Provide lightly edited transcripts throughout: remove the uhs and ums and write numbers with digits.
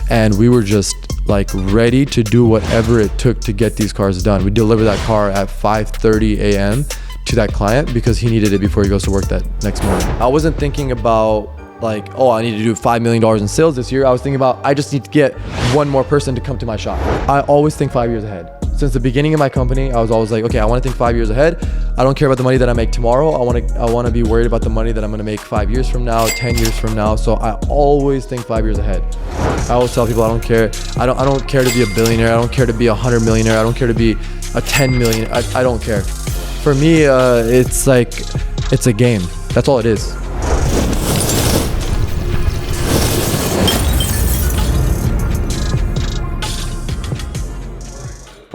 and we were just like ready to do whatever it took to get these cars done. We delivered that car at 5:30 a.m. to that client because he needed it before he goes to work that next morning. I wasn't thinking about like, oh, I need to do $5 million in sales this year. I was thinking about, I just need to get one more person to come to my shop. I always think 5 years ahead. Since the beginning of my company, I was always like, okay, I want to think 5 years ahead. I don't care about the money that I make tomorrow. I want to be worried about the money that I'm going to make 5 years from now, 10 years from now. So I always think 5 years ahead. I always tell people I don't care. I don't care to be a billionaire. I don't care to be 100 millionaire. I don't care to be a 10 million. I don't care. For me, it's like, it's a game. That's all it is.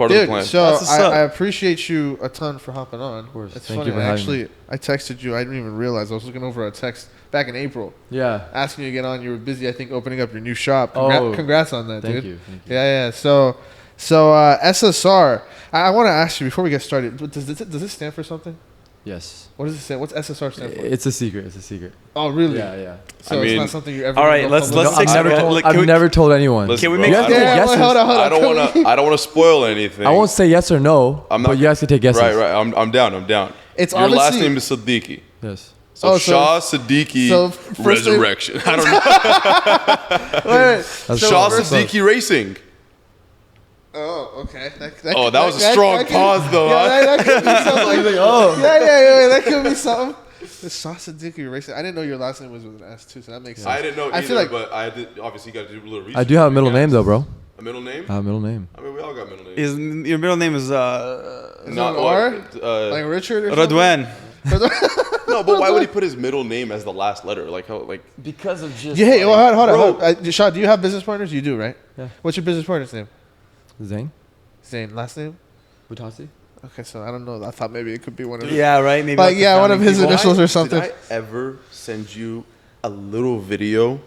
Dude, so I appreciate you a ton for hopping on. Of course. It's Thank funny. you for having me. I texted you. I didn't even realize. I was looking over a text back in April. Yeah. Asking you to get on. You were busy, I think, opening up your new shop. Congrats on that, dude. Thank you. Yeah. So SSR. I want to ask you before we get started. Does this stand for something? Yes. What does it stand? What's SSR stand for? It's a secret. It's a secret. Oh, really? Yeah. So it's not something you ever. All right, let's take. I've never told anyone. Can we make? Hold on. I don't want to spoil anything. I won't say yes or no. But you guys can take guesses. Right. I'm down. It's your last name is Siddiqui. Yes. So Shah Siddiqui Resurrection. I don't know. Wait. Shah Siddiqui Racing. Oh, okay. That was a strong pause, though. Yeah, that could be something. Yeah, that could be something. The Shah Siddiqui Racing. I didn't know your last name was with an S too, so that makes sense. I didn't know either, I feel like, but I did. Obviously, you got to do a little research. I do have a middle name though, bro. A middle name? I have a middle name. I mean, we all got middle names. Your middle name is Not R? Like Richard or Radwan. No, but why would he put his middle name as the last letter? Like how? Like Because of just. Yeah, hey, hold on. Shah, do you have business partners? You do, right? Yeah. What's your business partner's name? Zane. Zane. Last name? Butasi. Okay, so I don't know. I thought maybe it could be one of his. Yeah, right. Maybe. Like one of his initials or something. Did I ever send you a little video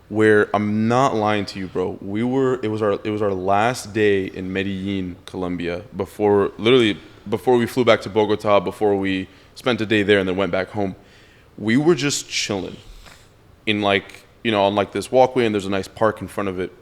where I'm not lying to you, bro? It was our last day in Medellin, Colombia, before we flew back to Bogota, before we spent a day there and then went back home. We were just chilling in on like this walkway, and there's a nice park in front of it.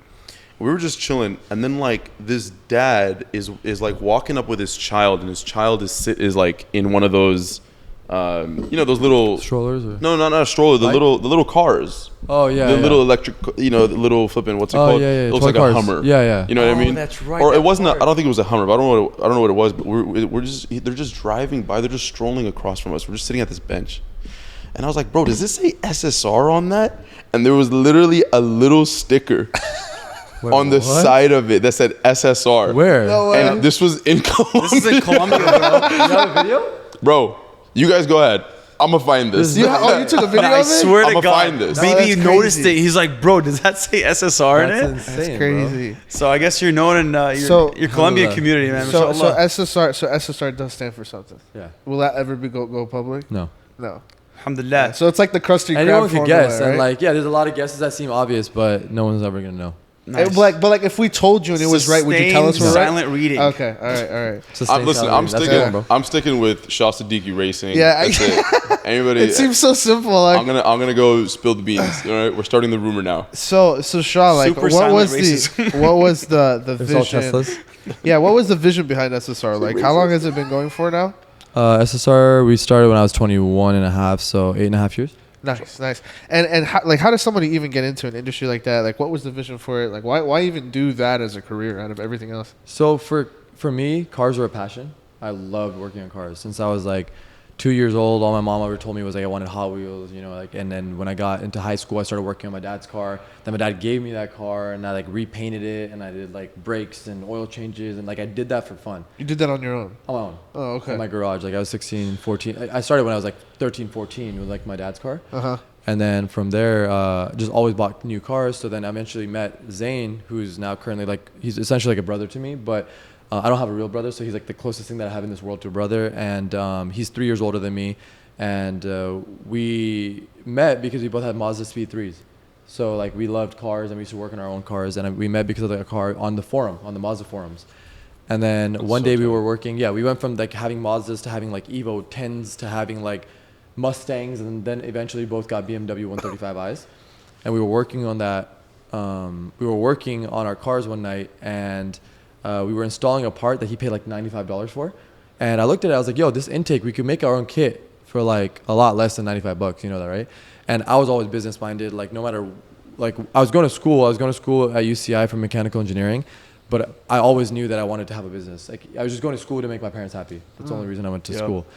We were just chilling, and then like this dad is like walking up with his child, and his child is like in one of those, those little strollers. Or? No, not a stroller. The little cars. Oh yeah. The little electric, the little flipping. What's it called? Yeah. It looks like cars. a Hummer. Yeah. You know what I mean? That's right. Or it wasn't. I don't think it was a Hummer. But I don't know what it was. But they're just driving by. They're just strolling across from us. We're just sitting at this bench, and I was like, bro, does this say SSR on that? And there was literally a little sticker. Wait, on the side of it that said SSR. Where? No way. And this was in Colombia. This is in Colombia, bro. You have a video? Bro, you guys go ahead. I'm going to find this. You took a video I of it? swear to I'ma God. find this. Maybe that's you noticed crazy. it. He's like, bro, does that say SSR in it? Insane, That's crazy. bro. So I guess you're known in your Colombian community, man. So Mashallah. SSR does stand for something. Yeah. Will that ever go public? No. No. Alhamdulillah. So it's like the Krusty Krab Anyone could formula, guess, right? and there's a lot of guesses that seem obvious, but no one's ever gonna know. Nice. But if we told you and it was right, would you tell us we're right? Silent reading. Okay, all right. I'm sticking with Shah Siddiqui Racing. Yeah, That's it. Anybody? It seems so simple. Like, I'm gonna go spill the beans. All right, we're starting the rumor now. So Shah, like, Super what was silent the There's all vision? Teslas. Yeah, what was the vision behind SSR? Like, how long has it been going for now? SSR, we started when I was 21 and a half, so 8.5 years. Nice. And how does somebody even get into an industry like that? Like, what was the vision for it? Like, why even do that as a career out of everything else? So for me, cars were a passion. I loved working on cars since I was like 2 years old. All my mom ever told me was like I wanted Hot Wheels, and then when I got into high school, I started working on my dad's car. Then my dad gave me that car, and I like repainted it, and I did like brakes and oil changes, and like I did that for fun. You did that on your own? On my own. Oh, okay. In my garage. Like I was 16, 14. I started when I was like 13, 14 with like my dad's car. Uh-huh. And then from there, just always bought new cars. So then I eventually met Zane, who's now currently like, he's essentially like a brother to me, but I don't have a real brother. So he's like the closest thing that I have in this world to a brother. And he's 3 years older than me. And we met because we both had Mazda Speed 3s. So like we loved cars and we used to work on our own cars. And we met because of the car on the forum, on the Mazda forums. And then one day we were working, we went from like having Mazdas to having like Evo 10s to having like Mustangs, and then eventually both got BMW 135i's. And we were working on that we were working on our cars one night, and we were installing a part that he paid like $95 for. And I looked at it, I was like, yo, this intake, we could make our own kit for like a lot less than $95. You know that, right? And I was always business minded. Like no matter, like I was going to school at UCI for mechanical engineering, but I always knew that I wanted to have a business. Like I was just going to school to make my parents happy. That's the only reason I went to school.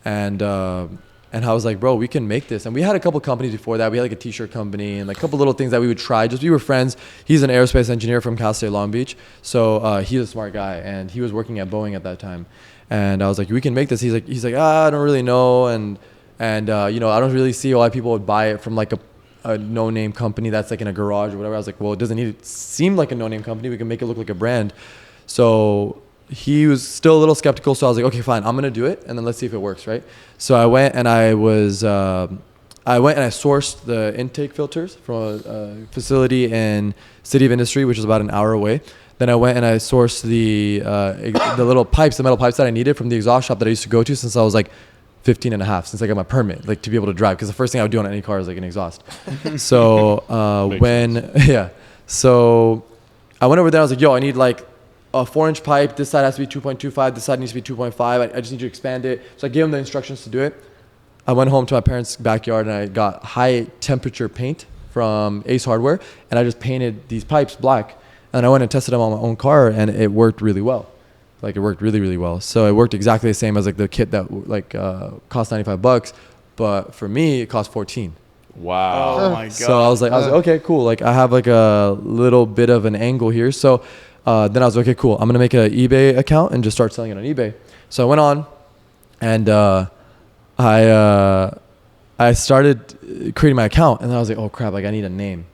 And I was like, bro, we can make this. And we had a couple companies before that. We had like a t-shirt company and like a couple little things that we would try. Just we were friends. He's an aerospace engineer from Cal State Long Beach. So he's a smart guy, and he was working at Boeing at that time. And I was like, we can make this. He's like, I don't really know. And you know, I don't really see why people would buy it from like a no-name company that's like in a garage or whatever. I was like, well, it doesn't need to seem like a no-name company. We can make it look like a brand. So he was still a little skeptical. So I was like, okay, fine, I'm going to do it. And then let's see if it works, right? So I went and I sourced the intake filters from a facility in City of Industry, which is about an hour away. Then I went and I sourced the little pipes, the metal pipes that I needed from the exhaust shop that I used to go to since I was like 15 and a half, since I got my permit, like to be able to drive. Because the first thing I would do on any car is like an exhaust. So so I went over there. I was like, yo, I need like a 4-inch pipe. This side has to be 2.25. This side needs to be 2.5. I just need to expand it. So I gave him the instructions to do it. I went home to my parents' backyard and I got high temperature paint from Ace Hardware, and I just painted these pipes black. And I went and tested them on my own car, and it worked really well. Like it worked really, really well. So it worked exactly the same as like the kit that like cost $95, but for me it cost 14. Wow. Oh my god. So I was like, okay, cool. Like I have like a little bit of an angle here. So then I was like, okay, cool. I'm gonna make an eBay account and just start selling it on eBay. So I went on, and I started creating my account, and then I was like, oh crap, like I need a name,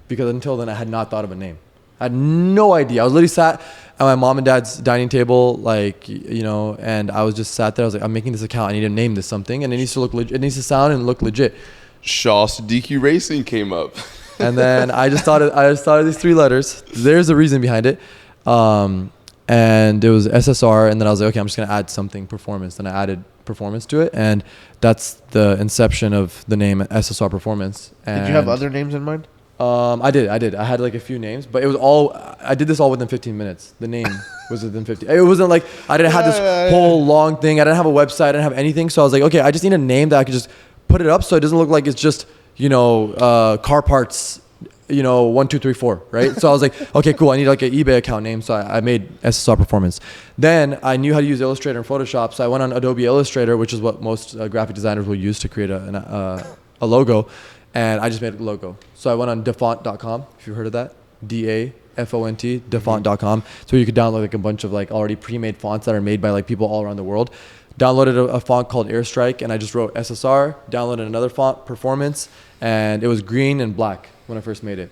because until then I had not thought of a name. I had no idea. I was literally sat at my mom and dad's dining table, like, you know, and I was just sat there. I was like, I'm making this account. I need to name this something, and it needs to look legit. It needs to sound and look legit. Shah SSR Racing came up. And then I just thought of these 3 letters. There's a reason behind it. And it was SSR. And then I was like, okay, I'm just going to add something performance. Then I added performance to it. And that's the inception of the name SSR Performance. And did you have other names in mind? I did. I had like a few names, but it was all, I did this all within 15 minutes. The name was within 15. It wasn't like, I didn't have this whole long thing. I didn't have a website. I didn't have anything. So I was like, okay, I just need a name that I could just put it up so it doesn't look like it's just, you know, car parts, you know, 1, 2, 3, 4, right? So I was like, okay, cool. I need like an eBay account name. So I made SSR Performance. Then I knew how to use Illustrator and Photoshop. So I went on Adobe Illustrator, which is what most graphic designers will use to create a logo. And I just made a logo. So I went on dafont.com, if you've heard of that. DAFONT, dafont.com. So you could download like a bunch of like already pre-made fonts that are made by like people all around the world. Downloaded a font called Airstrike, and I just wrote SSR, downloaded another font, Performance, and it was green and black when I first made it.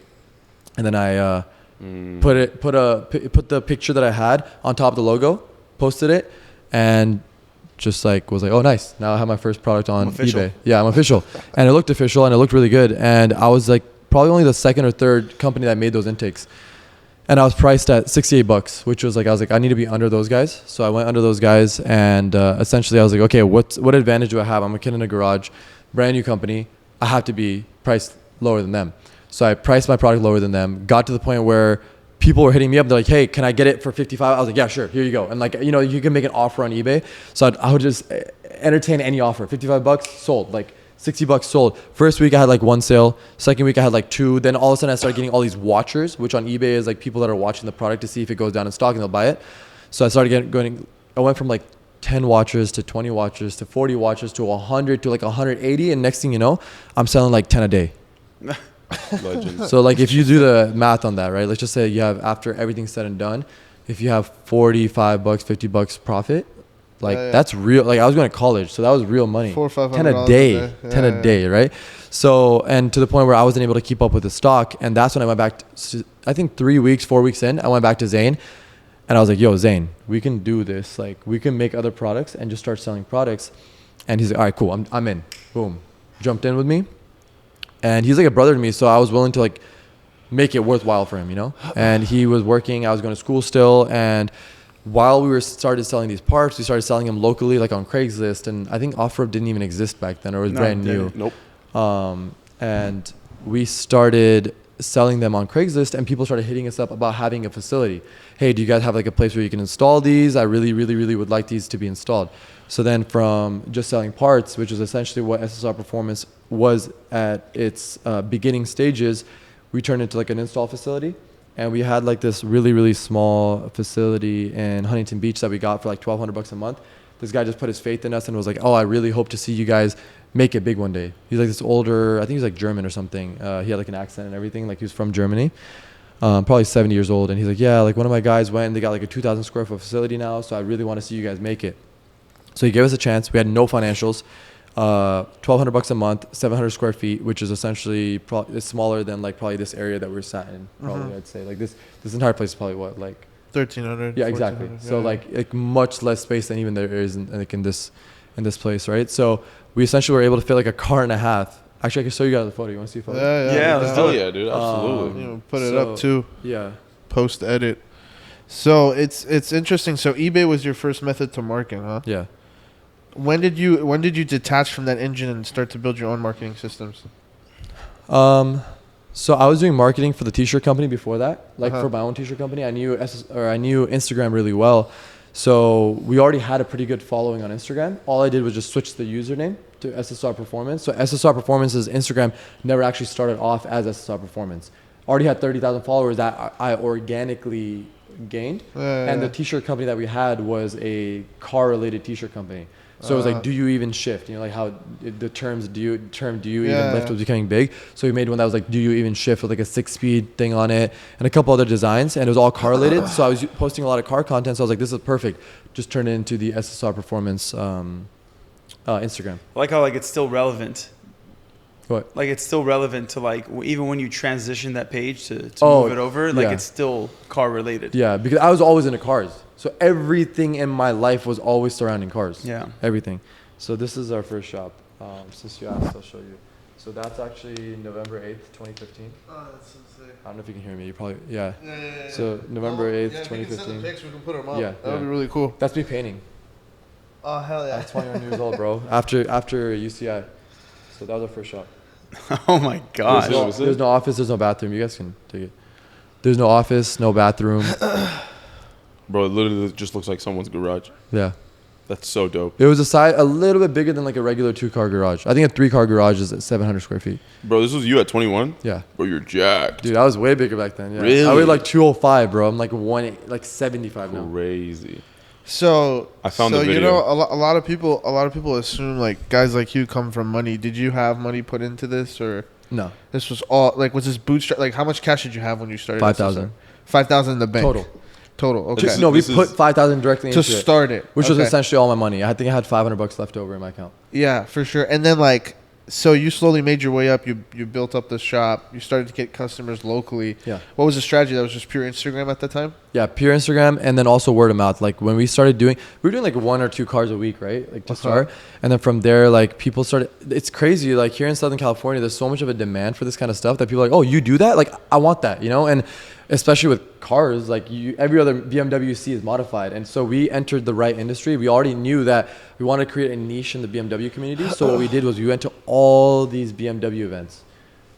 And then I put the picture that I had on top of the logo, posted it, and just like was like, oh nice, now I have my first product on eBay. Yeah, I'm official. And it looked official, and it looked really good. And I was like probably only the second or third company that made those intakes. And I was priced at $68, which was like, I was like, I need to be under those guys. So I went under those guys, and essentially I was like, okay, what advantage do I have? I'm a kid in a garage, brand new company. I have to be priced lower than them. So I priced my product lower than them, got to the point where people were hitting me up. They're like, hey, can I get it for 55? I was like, yeah, sure, here you go. And like, you know, you can make an offer on eBay. So I would just entertain any offer. $55 sold, like $60 sold. First week I had like 1 sale. Second week I had like 2. Then all of a sudden I started getting all these watchers, which on eBay is like people that are watching the product to see if it goes down in stock and they'll buy it. So I started I went from like 10 watchers to 20 watchers to 40 watchers to 100 to like 180. And next thing you know, I'm selling like 10 a day. Legend. So like if you do the math on that, right? Let's just say you have, after everything's said and done, if you have $45, $50 profit, like that's real. Like I was going to college, so that was real money. $400 or $500 10 a day, 10 a day, right? So, and to the point where I wasn't able to keep up with the stock, and that's when I went back to, I think 3 weeks, 4 weeks in, I went back to Zane, and I was like, yo, Zane, we can do this. Like we can make other products and just start selling products. And he's like, all right, cool, I'm in. Boom, jumped in with me. And he's like a brother to me, so I was willing to like make it worthwhile for him, you know? And he was working, I was going to school still, and while we started selling these parts, we started selling them locally, like on Craigslist, and I think OfferUp didn't even exist back then, or it was brand new. Nope. And we started selling them on Craigslist, and people started hitting us up about having a facility. Hey, do you guys have like a place where you can install these? I really, really, really would like these to be installed. So then from just selling parts, which is essentially what SSR Performance was at its beginning stages, we turned into like an install facility. And we had like this really, really small facility in Huntington Beach that we got for like $1,200 a month. This guy just put his faith in us and was like, oh, I really hope to see you guys make it big one day. He's like this older, I think he's like German or something. He had like an accent and everything. Like he was from Germany, probably 70 years old. And he's like, yeah, like one of my guys went and they got like a 2,000 square foot facility now. So I really want to see you guys make it. So he gave us a chance. We had no financials. $1,200 a month, 700 square feet, which is essentially it's smaller than like probably this area that we're sat in. Probably I'd say like this entire place is probably what, like 1,300. Yeah, exactly. So like much less space than even there is in this place, right? So we essentially were able to fit like a car and a half. Actually, I can show you guys the photo. You want to see a photo? Yeah, let's do it. Yeah, dude, absolutely. Put it up too. Yeah. Post edit. So it's interesting. So eBay was your first method to market, huh? Yeah. When did you detach from that engine and start to build your own marketing systems? So I was doing marketing for the t-shirt company before that, like for my own t-shirt company. I knew Instagram really well. So we already had a pretty good following on Instagram. All I did was just switch the username to SSR Performance. So SSR Performance's Instagram never actually started off as SSR Performance. Already had 30,000 followers that I organically gained. And the t-shirt company that we had was a car-related t-shirt company. So it was like, do you even shift? You know, like how the term do you even lift was becoming big. So we made one that was like, do you even shift, with like a 6-speed thing on it and a couple other designs, and it was all car related. So I was posting a lot of car content. So I was like, this is perfect. Just turn it into the SSR Performance Instagram. I like how like it's still relevant. What? Like it's still relevant to like even when you transition that page to move it over, like it's still car related. Yeah, because I was always into cars. So everything in my life was always surrounding cars. Yeah. Everything. So this is our first shop. Since you asked, I'll show you. So that's actually November 8th, 2015. Oh, that's so sick. I don't know if you can hear me. You probably, yeah. So November 8th, 2015. If you can send the pics, we can put them up. Yeah. That would be really cool. That's me painting. Oh, hell yeah. I was 21 years old, bro. After UCI. So that was our first shop. Oh my gosh. There's no office, there's no bathroom. You guys can take it. There's no office, no bathroom. Bro, it literally just looks like someone's garage. Yeah. That's so dope. It was a little bit bigger than like a regular 2-car garage. I think a 3-car garage is at 700 square feet. Bro, this was you at 21? Yeah. Bro, you're jacked. Dude, I was way bigger back then. Yeah. Really? I weighed like 205, bro. I'm like 75 now. Crazy. So I found the video. You know, a lot of people assume like guys like you come from money. Did you have money put into this, or No. this was all like, was this bootstrap? Like, how much cash did you have when you started? 5,000. 5,000 in the bank. Total. Okay. No, we put 5,000 directly into it. To start it. Which was essentially all my money. I think I had $500 left over in my account. Yeah, for sure. And then like, so you slowly made your way up. You built up the shop. You started to get customers locally. Yeah. What was the strategy? That was just pure Instagram at the time? Yeah, pure Instagram, and then also word of mouth. Like when we started we were doing like 1 or 2 cars a week, right? Like to start. And then from there, like people started, it's crazy. Like here in Southern California, there's so much of a demand for this kind of stuff that people are like, oh, you do that? Like I want that, you know? And especially with cars, like every other BMW you see is modified. And so we entered the right industry. We already knew that we wanted to create a niche in the BMW community. So what we did was we went to all these BMW events,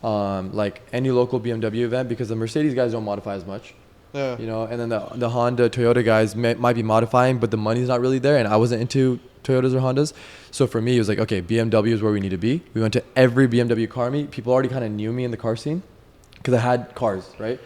like any local BMW event, because the Mercedes guys don't modify as much. Yeah. You know, and then the Honda, Toyota guys might be modifying, but the money's not really there. And I wasn't into Toyotas or Hondas. So for me, it was like, okay, BMW is where we need to be. We went to every BMW car meet. People already kind of knew me in the car scene because I had cars, right?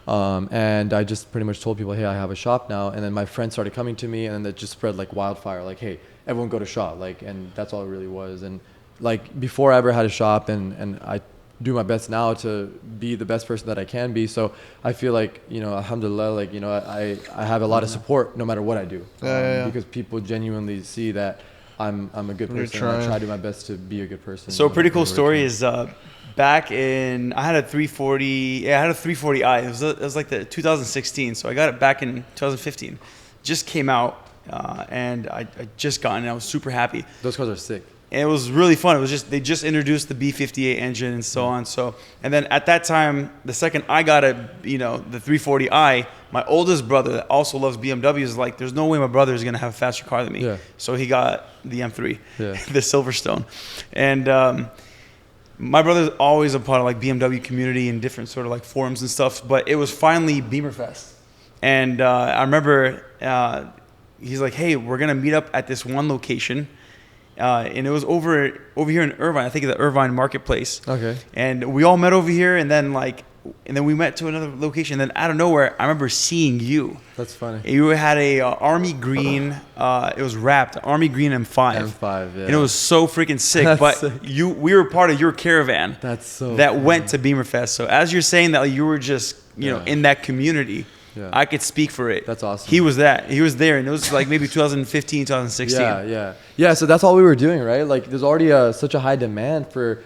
And I just pretty much told people, hey, I have a shop now. And then my friends started coming to me, and then it just spread like wildfire. Like, hey, everyone go to shop. Like, and that's all it really was. And like before I ever had a shop, and I do my best now to be the best person that I can be. So I feel like, you know, alhamdulillah, like, you know, I have a lot of support no matter what I do. Because people genuinely see that I'm a good person. And I try to do my best to be a good person. So a pretty cool story is back in, I had a 340. Yeah, I had a 340i. It was like the 2016. So I got it back in 2015. Just came out, and I just got it, and I was super happy. Those cars are sick. And it was really fun. It was just, they just introduced the B58 engine and so on. So, and then at that time, the second I got the 340i, my oldest brother that also loves BMWs is like, there's no way my brother is going to have a faster car than me. Yeah. So he got the M3, the Silverstone. And my brother's always a part of like BMW community and different sort of like forums and stuff, but it was finally Beamer Fest. And I remember he's like, hey, we're going to meet up at this one location. And it was over here in Irvine, I think the Irvine Marketplace. Okay. And we all met over here, and then we met to another location. And then out of nowhere, I remember seeing you. That's funny. You had a army green. It was wrapped army green M5. M5, yeah. And it was so freaking sick. That's but sick. we were part of your caravan. That's so that funny. went to Beamer Fest. So as you're saying that you were just you know in that community. Yeah. I could speak for it. That's awesome. He was there, and it was like maybe 2015, 2016. Yeah. So that's all we were doing, right? Like, there's already such a high demand for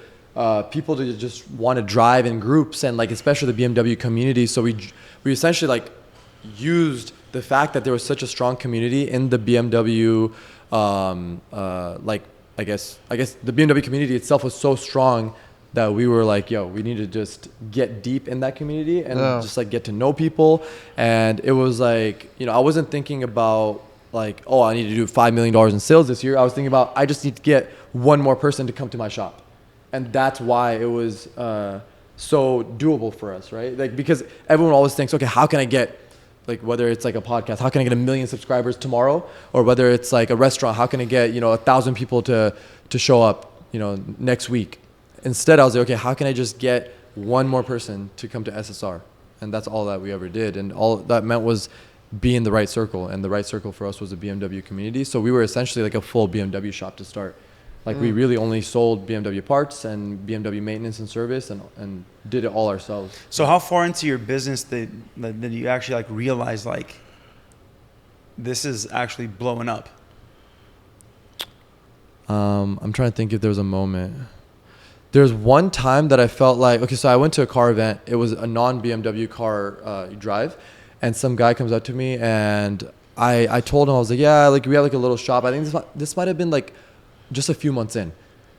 people to just want to drive in groups, and like especially the BMW community. So we essentially like used the fact that there was such a strong community in the BMW, like I guess the BMW community itself was so strong that we were like, yo, we need to just get deep in that community and just like get to know people. And it was like, you know, I wasn't thinking about like, oh, I need to do $5 million in sales this year. I was thinking about, I just need to get one more person to come to my shop. And that's why it was so doable for us, right? Like, because everyone always thinks, okay, how can I get, like, whether it's like a podcast, how can I get 1 million subscribers tomorrow? Or whether it's like a restaurant, how can I get, 1,000 people to show up, next week? Instead, I was like, okay, how can I just get one more person to come to SSR? And that's all that we ever did. And all that meant was be in the right circle. And the right circle for us was the BMW community. So we were essentially like a full BMW shop to start. Like we really only sold BMW parts and BMW maintenance and service and did it all ourselves. So how far into your business did you actually like realize like this is actually blowing up? I'm trying to think if there was a moment. There's one time that I felt like, okay, so I went to a car event. It was a non-BMW car drive. And some guy comes up to me and I told him, I was like, yeah, like we have like a little shop. I think this might have been like just a few months in.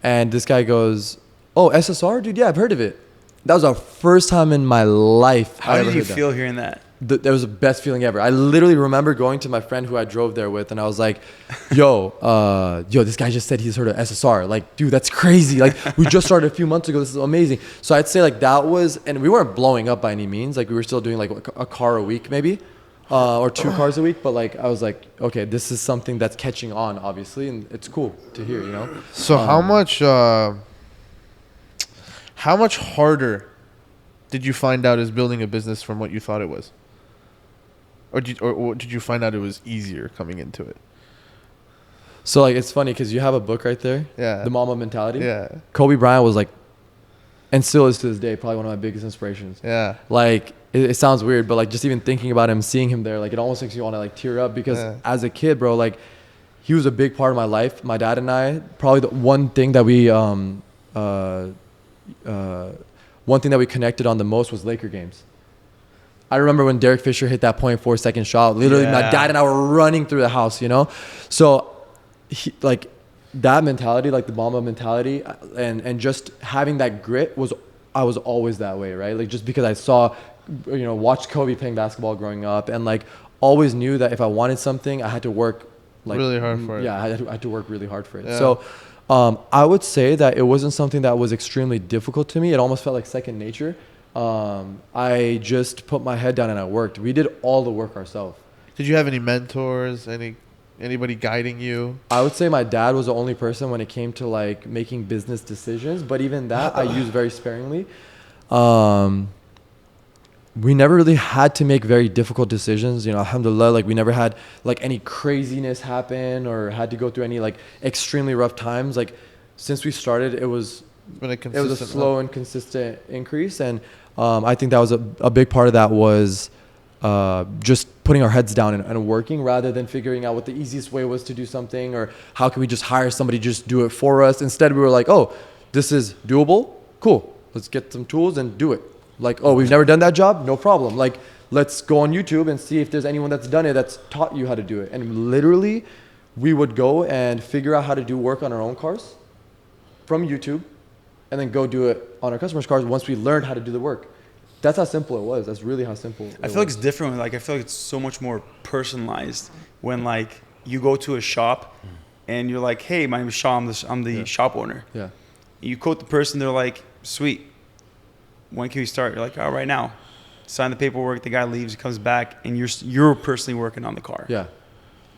And this guy goes, oh, SSR? Dude, yeah, I've heard of it. That was the first time in my life How did you feel hearing that? That was the best feeling ever. I literally remember going to my friend who I drove there with, and I was like, yo, this guy just said he's heard of SSR. Like, dude, that's crazy. Like, we just started a few months ago. This is amazing. So I'd say like that was, and we weren't blowing up by any means. Like we were still doing like a car a week maybe, or 2 cars a week. But like, I was like, okay, this is something that's catching on, obviously. And it's cool to hear, So how much harder did you find out is building a business from what you thought it was? Or did you find out it was easier coming into it? So like, it's funny because you have a book right there. Yeah. The Mama Mentality. Yeah. Kobe Bryant was like, and still is to this day, probably one of my biggest inspirations. Yeah. Like, it sounds weird, but like just even thinking about him, seeing him there, like it almost makes you want to like tear up because as a kid, bro, like he was a big part of my life. My dad and I, probably the one thing that we connected on the most was Laker games. I remember when Derek Fisher hit that 0.4-second shot. Literally, my dad and I were running through the house, So, like that mentality, like the Mamba mentality, and just having that grit I was always that way, right? Like just because I saw, watched Kobe playing basketball growing up, and like always knew that if I wanted something, I had to work like really hard for it. Yeah, I had to work really hard for it. Yeah. So, I would say that it wasn't something that was extremely difficult to me. It almost felt like second nature. I just put my head down and I worked. We did all the work ourselves. Did you have any mentors? Anybody guiding you? I would say my dad was the only person when it came to like making business decisions, but even that I used very sparingly. We never really had to make very difficult decisions. Alhamdulillah, like we never had like any craziness happen or had to go through any like extremely rough times. Like since we started, it was a slow and consistent increase. And I think that was a big part of that was just putting our heads down and working rather than figuring out what the easiest way was to do something or how can we just hire somebody to just do it for us. Instead, we were like, oh, this is doable. Cool. Let's get some tools and do it. Like, oh, we've never done that job. No problem. Like, let's go on YouTube and see if there's anyone that's done it that's taught you how to do it. And literally, we would go and figure out how to do work on our own cars from YouTube and then go do it on our customers' cars once we learned how to do the work. That's how simple it was. That's really how simple it was. I feel like it's different. Like I feel like it's so much more personalized when like you go to a shop and you're like, hey, my name is Shah. I'm the shop owner. Yeah. You quote the person, they're like, sweet, when can we start? You're like, oh, right now. Sign the paperwork, the guy leaves, he comes back, and you're personally working on the car. Yeah.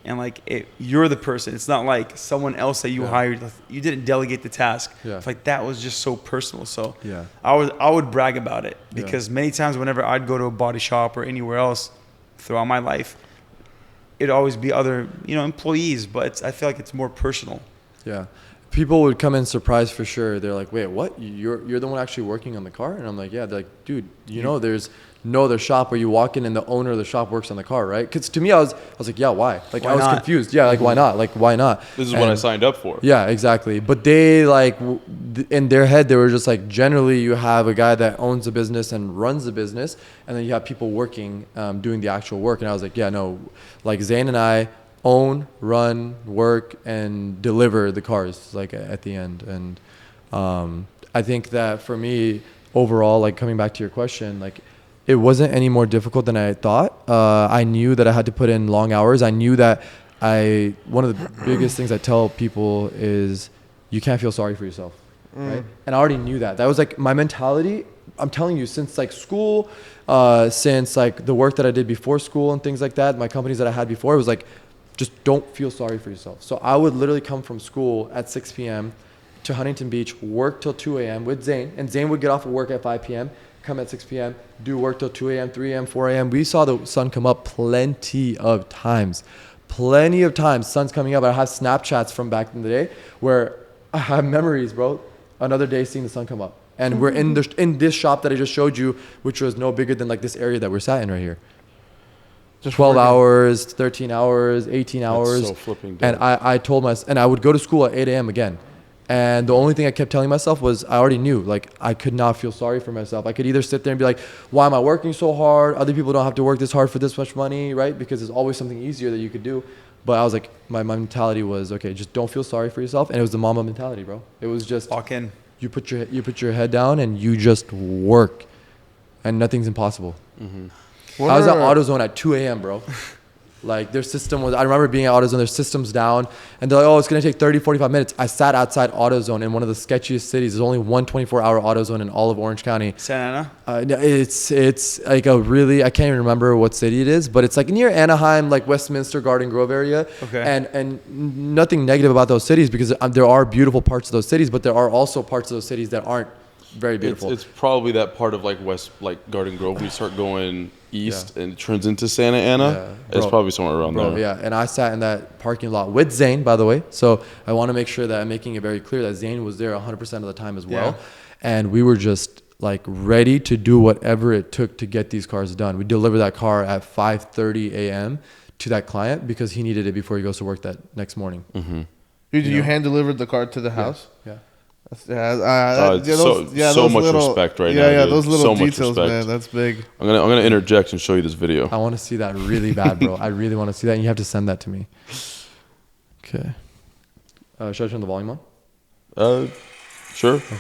And like you're the person. It's not like someone else that you hired. You didn't delegate the task. Yeah. It's like that was just so personal. So Yeah. I would brag about it because many times whenever I'd go to a body shop or anywhere else throughout my life, it'd always be other employees, but I feel like it's more personal. Yeah. People would come in surprised for sure. They're like, wait, what? You're the one actually working on the car? And I'm like, yeah. They're like, dude, there's no other shop where you walk in and the owner of the shop works on the car, right? Because to me, I was like, yeah, why? Like, Why I was not? confused. Yeah, like, why not? Like, why not? This is what I signed up for. Yeah, exactly. But they in their head, they were just like, generally you have a guy that owns a business and runs the business, and then you have people working, doing the actual work. And I was like, yeah, no, like Zane and I own, run, work, and deliver the cars like at the end. And I think that for me overall, like coming back to your question, like it wasn't any more difficult than I thought. I knew that I had to put in long hours. I knew that one of the biggest things I tell people is you can't feel sorry for yourself, right? And I already knew that. That was like my mentality. I'm telling you, since like school, since like the work that I did before school and things like that, my companies that I had before, it was like, just don't feel sorry for yourself. So I would literally come from school at 6 p.m. to Huntington Beach, work till 2 a.m. with Zane. And Zane would get off of work at 5 p.m., come at 6 p.m., do work till 2 a.m., 3 a.m., 4 a.m. We saw the sun come up plenty of times. Sun's coming up. I have Snapchats from back in the day where I have memories, bro. Another day seeing the sun come up. And we're in this shop that I just showed you, which was no bigger than like this area that we're sat in right here. Just 12 hours, 13 hours, 18 hours. That's so flipping dope. And I told myself, and I would go to school at 8 a.m. again. And the only thing I kept telling myself was I already knew, like, I could not feel sorry for myself. I could either sit there and be like, why am I working so hard? Other people don't have to work this hard for this much money, right? Because there's always something easier that you could do. But I was like, my mentality was, okay, just don't feel sorry for yourself. And it was the mama mentality, bro. It was just, Walk in. you put your head down and you just work. And nothing's impossible. Mm-hmm. I was at AutoZone at 2 a.m., bro. Like their system was, I remember being at AutoZone, their system's down, and they're like, oh, it's going to take 30, 45 minutes. I sat outside AutoZone in one of the sketchiest cities. There's only one 24-hour AutoZone in all of Orange County. Santa Ana? It's like I can't even remember what city it is, but it's like near Anaheim, like Westminster, Garden Grove area. Okay. And nothing negative about those cities because there are beautiful parts of those cities, but there are also parts of those cities that aren't very beautiful. It's probably that part of like Garden Grove where you start going east and it turns into Santa Ana. Yeah, it's probably somewhere around there. Yeah, and I sat in that parking lot with Zane, by the way. So I want to make sure that I'm making it very clear that Zane was there 100% of the time as well. Yeah. And we were just like ready to do whatever it took to get these cars done. We delivered that car at 5:30 a.m. to that client because he needed it before he goes to work that next morning. Mm-hmm. You hand delivered the car to the house? Yeah. So much respect right now. Yeah, those little details, man. That's big. I'm gonna interject and show you this video. I want to see that really bad, bro. I really want to see that, and you have to send that to me. Okay. Should I turn the volume on? Sure. Okay.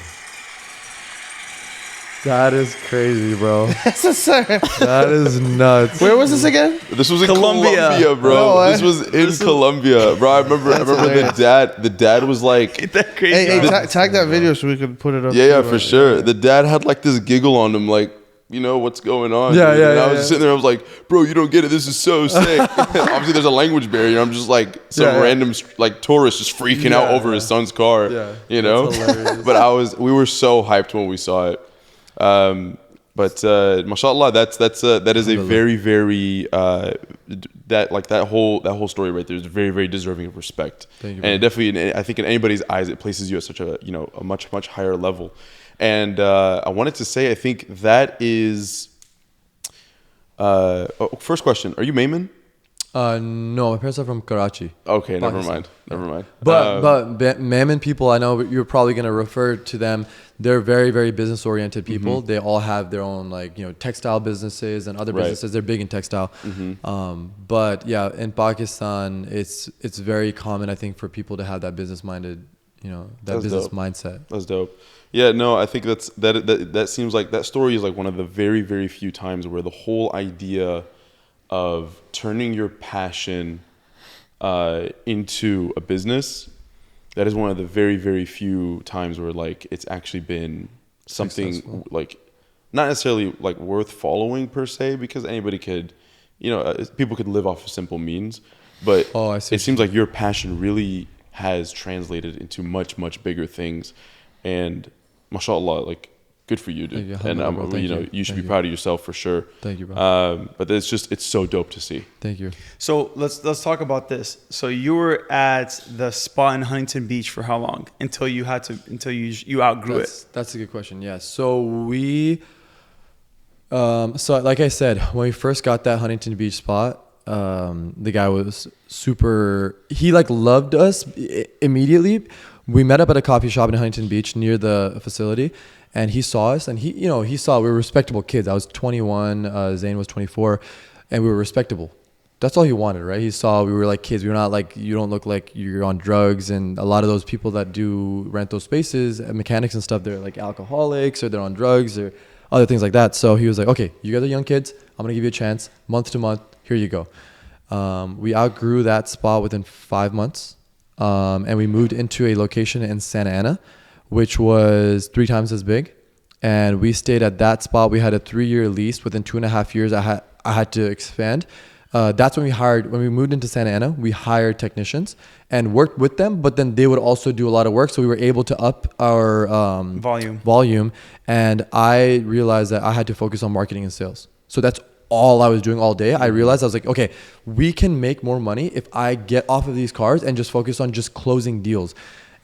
That is crazy, bro. SSR. That is nuts. Where was this again? This was in Colombia, bro. No, this was in Colombia, bro. I remember the dad was like, "Ain't that crazy?" Hey, tag that video so we can put it up. Yeah, for sure. Yeah. The dad had like this giggle on him, like, what's going on? Yeah, dude? yeah. And I was sitting there, I was like, bro, you don't get it. This is so sick. Obviously, there's a language barrier. I'm just like some random like tourist just freaking out over his son's car. Yeah, But we were so hyped when we saw it. But mashallah, that is a very, very that whole story right there is very, very deserving of respect. Thank you, and it definitely, I think in anybody's eyes, it places you at such a a much, much higher level. And I wanted to say, I think that is first question. Are you Mayman? No, my parents are from Karachi. Okay, never mind. But Mammon people, I know you're probably going to refer to them. They're very, very business oriented people. Mm-hmm. They all have their own textile businesses and other businesses. They're big in textile. Mm-hmm. But yeah, in Pakistan, it's very common, I think, for people to have that business minded, that's business dope. Mindset. That's dope. Yeah, no, I think that seems like that story is like one of the very, very few times where the whole idea of turning your passion into a business that is one of the very, very few times where like it's actually been something Successful. like not necessarily like worth following per se, because anybody could, people could live off of simple means, but Oh, I see. it seems like your passion really has translated into much, much bigger things, and mashallah, like good for you, dude. Thank you. And Alhamdulillah, bro. Thank you should Thank be proud of yourself for sure. Thank you, bro. But it's so dope to see. Thank you. So let's talk about this. So you were at the spot in Huntington Beach for how long until you outgrew it? That's a good question. Yeah. So so like I said, when we first got that Huntington Beach spot, the guy was super, he like loved us immediately. We met up at a coffee shop in Huntington Beach near the facility, and he saw us, and he saw we were respectable kids. I was 21, Zane was 24, and we were respectable. That's all he wanted, right? He saw we were like kids. We were not like, you don't look like you're on drugs. And a lot of those people that do rent those spaces, mechanics and stuff, they're like alcoholics or they're on drugs or other things like that. So he was like, okay, you guys are young kids. I'm going to give you a chance month to month. Here you go. We outgrew that spot within 5 months. And we moved into a location in Santa Ana, which was 3 times as big. And we stayed at that spot. We had a 3-year lease. Within 2.5 years, I had to expand. That's when we moved into Santa Ana, we hired technicians and worked with them, but then they would also do a lot of work. So we were able to up our volume. And I realized that I had to focus on marketing and sales. So that's all I was doing all day. I realized I was like, okay, we can make more money if I get off of these cars and just focus on just closing deals.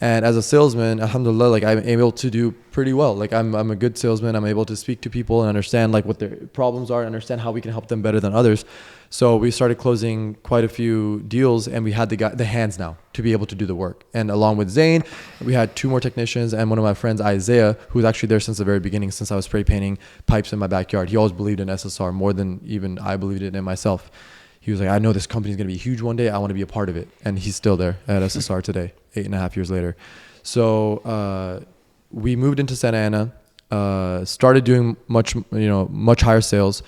And as a salesman, alhamdulillah, like I'm able to do pretty well. Like I'm a good salesman. I'm able to speak to people and understand like what their problems are and understand how we can help them better than others. So we started closing quite a few deals, and we had the hands now to be able to do the work. And along with Zane, we had 2 more technicians and one of my friends, Isaiah, who was actually there since the very beginning, since I was spray painting pipes in my backyard. He always believed in SSR more than even I believed it in myself. He was like, I know this company is going to be huge one day. I want to be a part of it. And he's still there at SSR today, 8.5 years later. So we moved into Santa Ana, started doing much higher sales.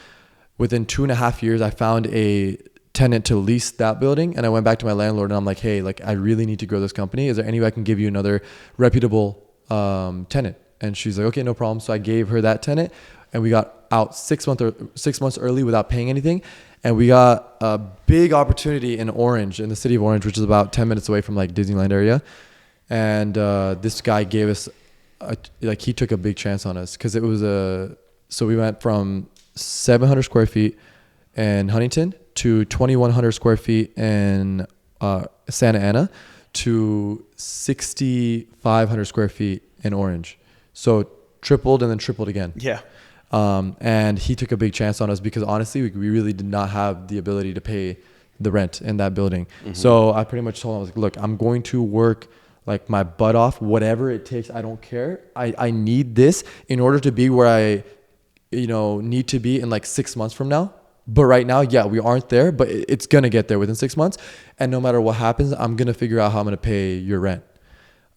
Within 2.5 years, I found a tenant to lease that building. And I went back to my landlord and I'm like, hey, like I really need to grow this company. Is there any way I can give you another reputable tenant? And she's like, okay, no problem. So I gave her that tenant, and we got out 6 months early without paying anything. And we got a big opportunity in Orange, in the city of Orange, which is about 10 minutes away from like Disneyland area. And this guy gave us, he took a big chance on us, because it was so we went from 700 square feet in Huntington to 2,100 square feet in Santa Ana to 6,500 square feet in Orange. So tripled and then tripled again. Yeah. And he took a big chance on us, because honestly, we really did not have the ability to pay the rent in that building. Mm-hmm. So I pretty much told him, I was like, look, I'm going to work like my butt off, whatever it takes. I don't care. I need this in order to be where I need to be in like 6 months from now. But right now, yeah, we aren't there, but it's going to get there within 6 months. And no matter what happens, I'm going to figure out how I'm going to pay your rent.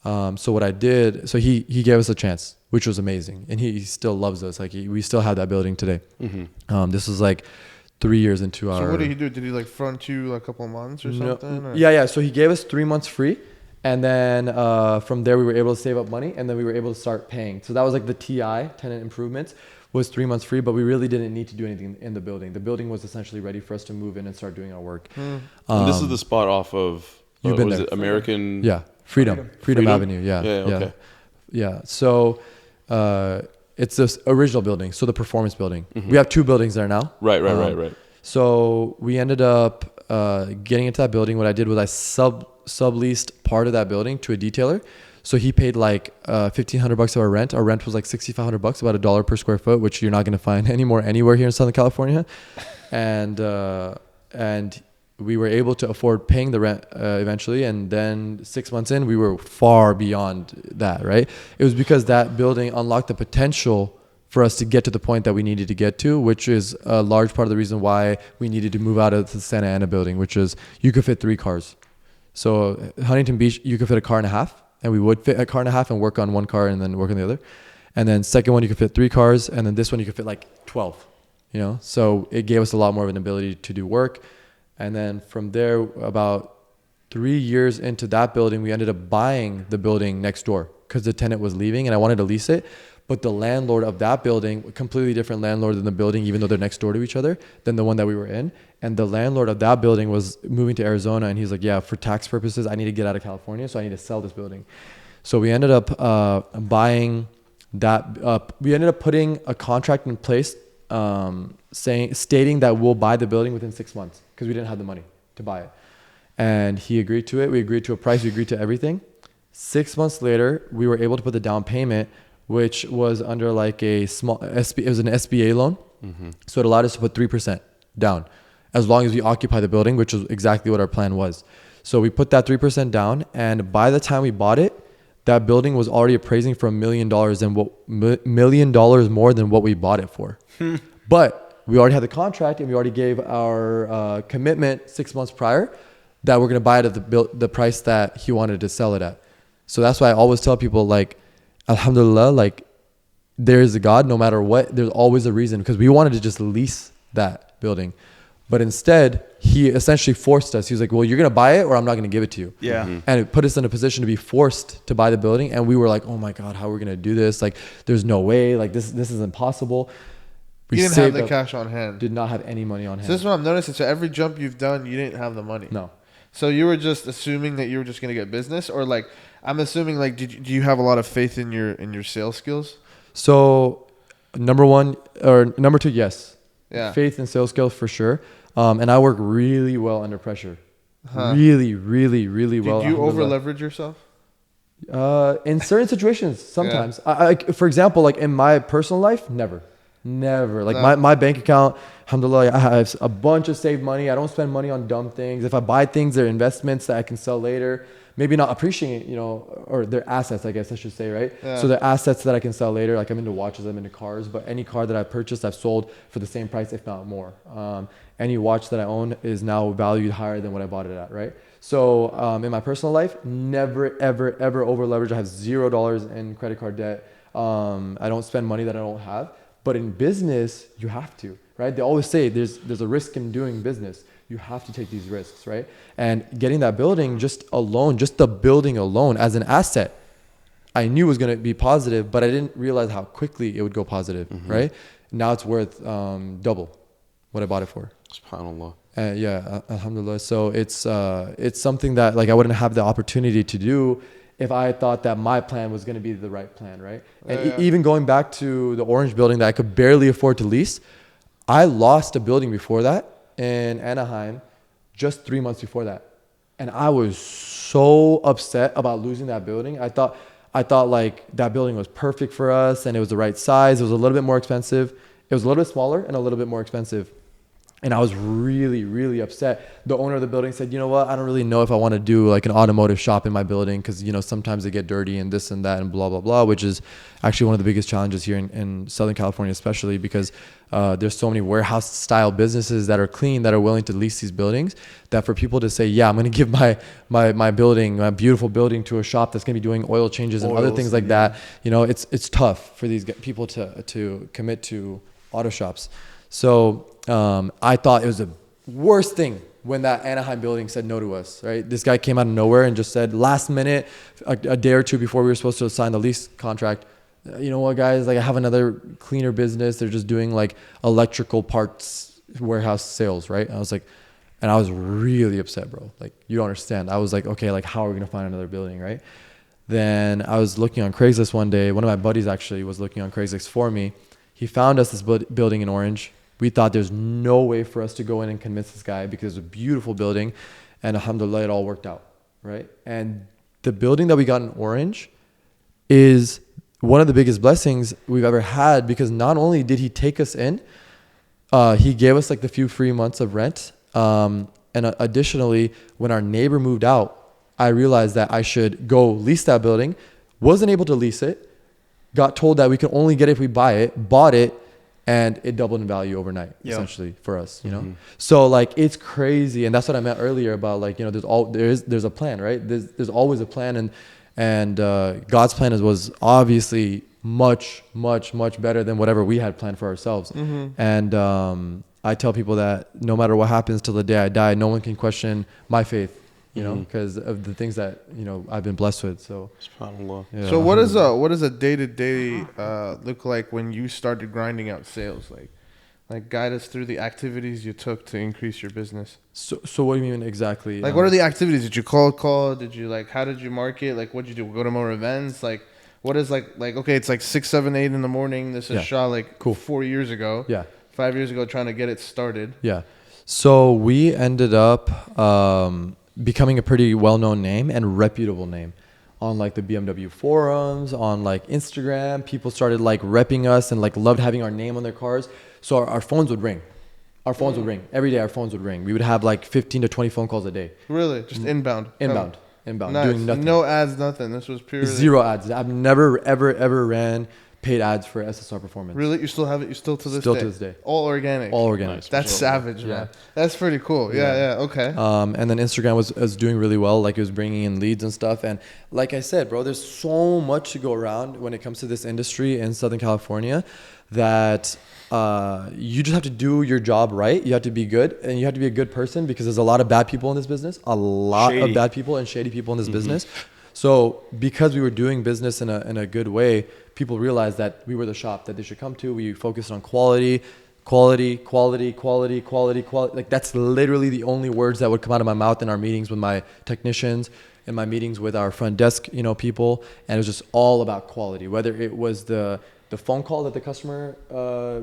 So what I did, so he gave us a chance, which was amazing. And he still loves us. Like we still have that building today. Mm-hmm. This was like 3 years into our. So what did he do? Did he like front you like a couple of months or something? Or? Yeah. So he gave us 3 months free. And then from there, we were able to save up money, and then we were able to start paying. So that was like the TI, tenant improvements, was 3 months free, but we really didn't need to do anything in the building. The building was essentially ready for us to move in and start doing our work. And this is the spot off of, you've been there. American? Yeah, Freedom Avenue. Yeah. Okay. Yeah. So it's this original building, so the performance building. Mm-hmm. We have 2 buildings there now. Right. So we ended up getting into that building. What I did was I subleased part of that building to a detailer. So he paid like $1,500 of our rent. Our rent was like $6,500, about $1 per square foot, which you're not going to find anywhere here in Southern California. And we were able to afford paying the rent eventually. And then 6 months in, we were far beyond that, right? It was because that building unlocked the potential for us to get to the point that we needed to get to, which is a large part of the reason why we needed to move out of the Santa Ana building, which is you could fit 3 cars. So Huntington Beach, you could fit a car and a half, and we would fit a car and a half and work on one car and then work on the other. And then second one, you could fit 3 cars, and then this one you could fit like 12, So it gave us a lot more of an ability to do work. And then from there, about 3 years into that building, we ended up buying the building next door because the tenant was leaving and I wanted to lease it. But the landlord of that building, completely different landlord than the building, even though they're next door to each other, than the one that we were in. And the landlord of that building was moving to Arizona. And he's like, yeah, for tax purposes, I need to get out of California. So I need to sell this building. So we ended up buying that. We ended up putting a contract in place stating that we'll buy the building within 6 months because we didn't have the money to buy it. And he agreed to it. We agreed to a price. We agreed to everything. 6 months later, we were able to put the down payment, which was under like a small it was an SBA loan. Mm-hmm. So it allowed us to put 3% down as long as we occupy the building, which is exactly what our plan was. So we put that 3% down, and by the time we bought it, that building was already appraising for $1 million and $1 million more than what we bought it for. But we already had the contract and we already gave our commitment 6 months prior that we're going to buy it at the price that he wanted to sell it at. So that's why I always tell people, like, alhamdulillah, like, there is a God, no matter what, there's always a reason, because we wanted to just lease that building. But instead, he essentially forced us. He was like, well, you're going to buy it or I'm not going to give it to you. Yeah. Mm-hmm. And it put us in a position to be forced to buy the building. And we were like, oh my God, how are we going to do this? Like, there's no way. Like, this is impossible. You didn't have the cash on hand. Did not have any money on hand. So this is what I'm noticing. So every jump you've done, you didn't have the money. No. So you were just assuming that you were just going to get business, or like, I'm assuming, like, do you have a lot of faith in your sales skills? So number two, yes. Yeah. Faith and sales skills for sure. And I work really well under pressure. Really, really, really well. Did you over leverage yourself? In certain situations, sometimes. Yeah. I, for example, like in my personal life, never. Like my bank account, alhamdulillah, I have a bunch of saved money. I don't spend money on dumb things. If I buy things, they're investments that I can sell later. Maybe not appreciate, or they're assets, I guess I should say, right? Yeah. So they're assets that I can sell later. Like I'm into watches, I'm into cars, but any car that I purchased, I've sold for the same price, if not more. Any watch that I own is now valued higher than what I bought it at, right? So in my personal life, never, ever, ever over leverage. I have $0 in credit card debt. I don't spend money that I don't have. But in business, you have to, right? They always say there's a risk in doing business. You have to take these risks, right? And getting that building just the building alone as an asset, I knew was going to be positive, but I didn't realize how quickly it would go positive, right? Now it's worth double what I bought it for. SubhanAllah. Yeah, alhamdulillah. So it's something that like I wouldn't have the opportunity to do if I thought that my plan was going to be the right plan, right? And even going back to the orange building that I could barely afford to lease, I lost a building before that in Anaheim just 3 months before that. And I was so upset about losing that building. I thought like that building was perfect for us and it was the right size. It was a little bit more expensive. It was a little bit smaller and a little bit more expensive. And I was really, really upset. The owner of the building said, you know what? I don't really know if I want to do like an automotive shop in my building because, sometimes they get dirty and this and that and blah, blah, blah, which is actually one of the biggest challenges here in Southern California, especially because there's so many warehouse style businesses that are clean, that are willing to lease these buildings, that for people to say, yeah, I'm going to give my building, my beautiful building to a shop that's going to be doing oil changes and other things like that. It's tough for these people to commit to auto shops. So I thought it was the worst thing when that Anaheim building said no to us, right? This guy came out of nowhere and just said last minute, a day or two before we were supposed to sign the lease contract, you know what, guys, like I have another cleaner business. They're just doing like electrical parts warehouse sales, right? And I was really upset, bro. Like, you don't understand. I was like, okay, like how are we going to find another building, right? Then I was looking on Craigslist one day. One of my buddies actually was looking on Craigslist for me. He found us this building in Orange. We thought there's no way for us to go in and convince this guy because it's a beautiful building, and alhamdulillah, it all worked out, right? And the building that we got in Orange is one of the biggest blessings we've ever had, because not only did he take us in, he gave us like the few free months of rent. And additionally, when our neighbor moved out, I realized that I should go lease that building. Wasn't able to lease it. Got told that we could only get it if we buy it. Bought it. And it doubled in value overnight, essentially, for us, So like, it's crazy. And that's what I meant earlier about like, there's a plan, right? There's always a plan. And God's plan was obviously much, much, much better than whatever we had planned for ourselves. And I tell people that no matter what happens till the day I die, no one can question my faith you know, because of the things that, you know, I've been blessed with. So, SubhanAllah. yeah. So what does a day-to-day look like when you started grinding out sales? Like guide us through the activities you took to increase your business. So what do you mean exactly? Like, what are the activities? Did you call? Did you how did you market? Like, what did you do? Go to more events? Like, what is okay, it's like 6, 7, 8 in the morning. This is Yeah. Shah Cool. 4 years ago. Yeah. 5 years ago, trying to get it started. Yeah. So we ended up becoming a pretty well-known name and reputable name on like the BMW forums, on like Instagram. People started like repping us and like loved having our name on their cars. So our phones would ring. Our phones would ring. Every day our phones would ring. We would have like 15 to 20 phone calls a day. Really? Just inbound? Inbound. Nice. Doing nothing. No ads, nothing. This was purely... Zero ads. I've never, ever ran paid ads for SSR Performance. Really? You still have it? You still to this Still day? to this day. All organic? All organic. Nice. That's savage, Yeah. man. That's pretty cool. Yeah. Okay. And then Instagram was doing really well. Like it was bringing in leads and stuff. And like I said, bro, there's so much to go around when it comes to this industry in Southern California that you just have to do your job right. You have to be good and you have to be a good person because there's a lot of bad people in this business, a lot Shady. of bad people and shady people in this business. So because we were doing business in a good way, people realized that we were the shop that they should come to. We focused on quality. Like that's literally the only words that would come out of my mouth in our meetings with my technicians, in my meetings with our front desk, you know, people. And it was just all about quality, whether it was the phone call that the customer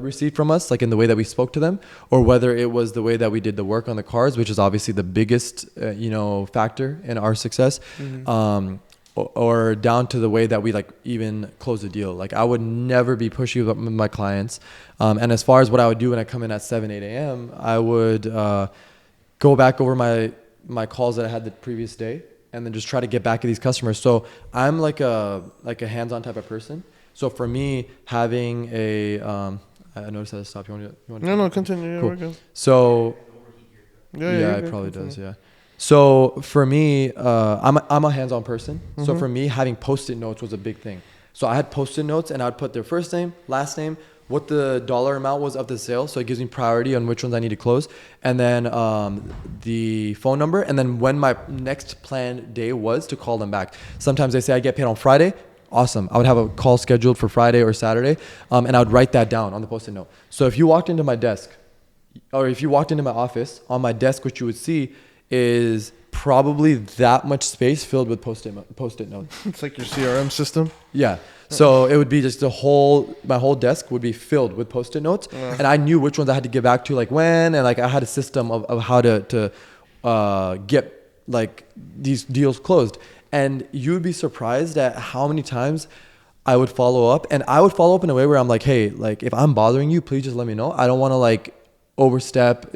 received from us, like in the way that we spoke to them, or whether it was the way that we did the work on the cars, which is obviously the biggest, factor in our success. Or down to the way that we like even close a deal. Like I would never be pushy with my clients. And as far as what I would do when I come in at 7, 8 a.m., I would go back over my calls that I had the previous day and then just try to get back at these customers. So I'm like a hands-on type of person. So for me, having I noticed that I stopped. You want to No, continue. Yeah, Cool. we're good. So Yeah, it good. probably Continue. does. Yeah. So for me, I'm a hands-on person. So for me, having Post-it notes was a big thing. So I had Post-it notes, and I'd put their first name, last name, what the dollar amount was of the sale. So it gives me priority on which ones I need to close, and then the phone number, and then when my next planned day was to call them back. Sometimes they say I get paid on Friday. Awesome. I would have a call scheduled for Friday or Saturday, and I would write that down on the Post-it note. So if you walked into my desk, or if you walked into my office, on my desk, what you would see is probably that much space filled with post-it notes. It's like your CRM system. Yeah. So it would be just my whole desk would be filled with Post-it notes, and I knew which ones I had to get back to, like when, and like I had a system of how to get like these deals closed. And you would be surprised at how many times I would follow up, and I would follow up in a way where I'm like, hey, like if I'm bothering you, please just let me know. I don't want to like overstep,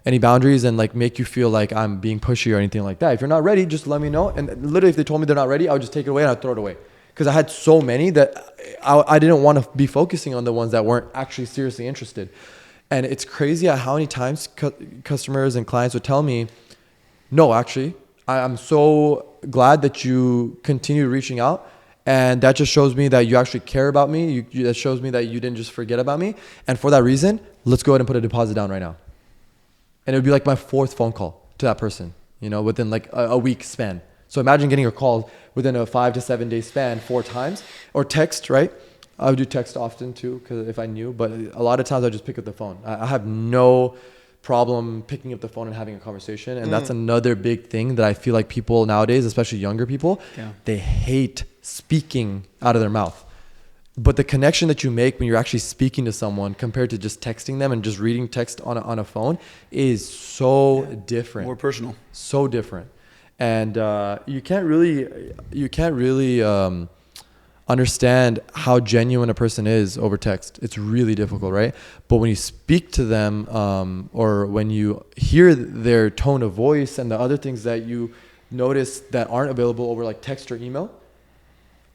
any boundaries and like make you feel like I'm being pushy or anything like that. If you're not ready, just let me know. And literally, if they told me they're not ready, I would just take it away and I'd throw it away. Because I had so many that I didn't want to be focusing on the ones that weren't actually seriously interested. And it's crazy at how many times customers and clients would tell me, no, actually, I'm so glad that you continue reaching out. And that just shows me that you actually care about me. That shows me that you didn't just forget about me. And for that reason, let's go ahead and put a deposit down right now. And it would be like my 4th phone call to that person, within like a week span. So imagine getting a call within a 5 to 7 day span 4 times, or text, right? I would do text often too, because if I knew, but a lot of times I just pick up the phone. I have no problem picking up the phone and having a conversation. And that's another big thing that I feel like people nowadays, especially younger people, they hate speaking out of their mouth. But the connection that you make when you're actually speaking to someone compared to just texting them and just reading text on a phone is so different. More personal. So different. And you can't really understand how genuine a person is over text. It's really difficult, right? But when you speak to them, or when you hear their tone of voice and the other things that you notice that aren't available over like text or email,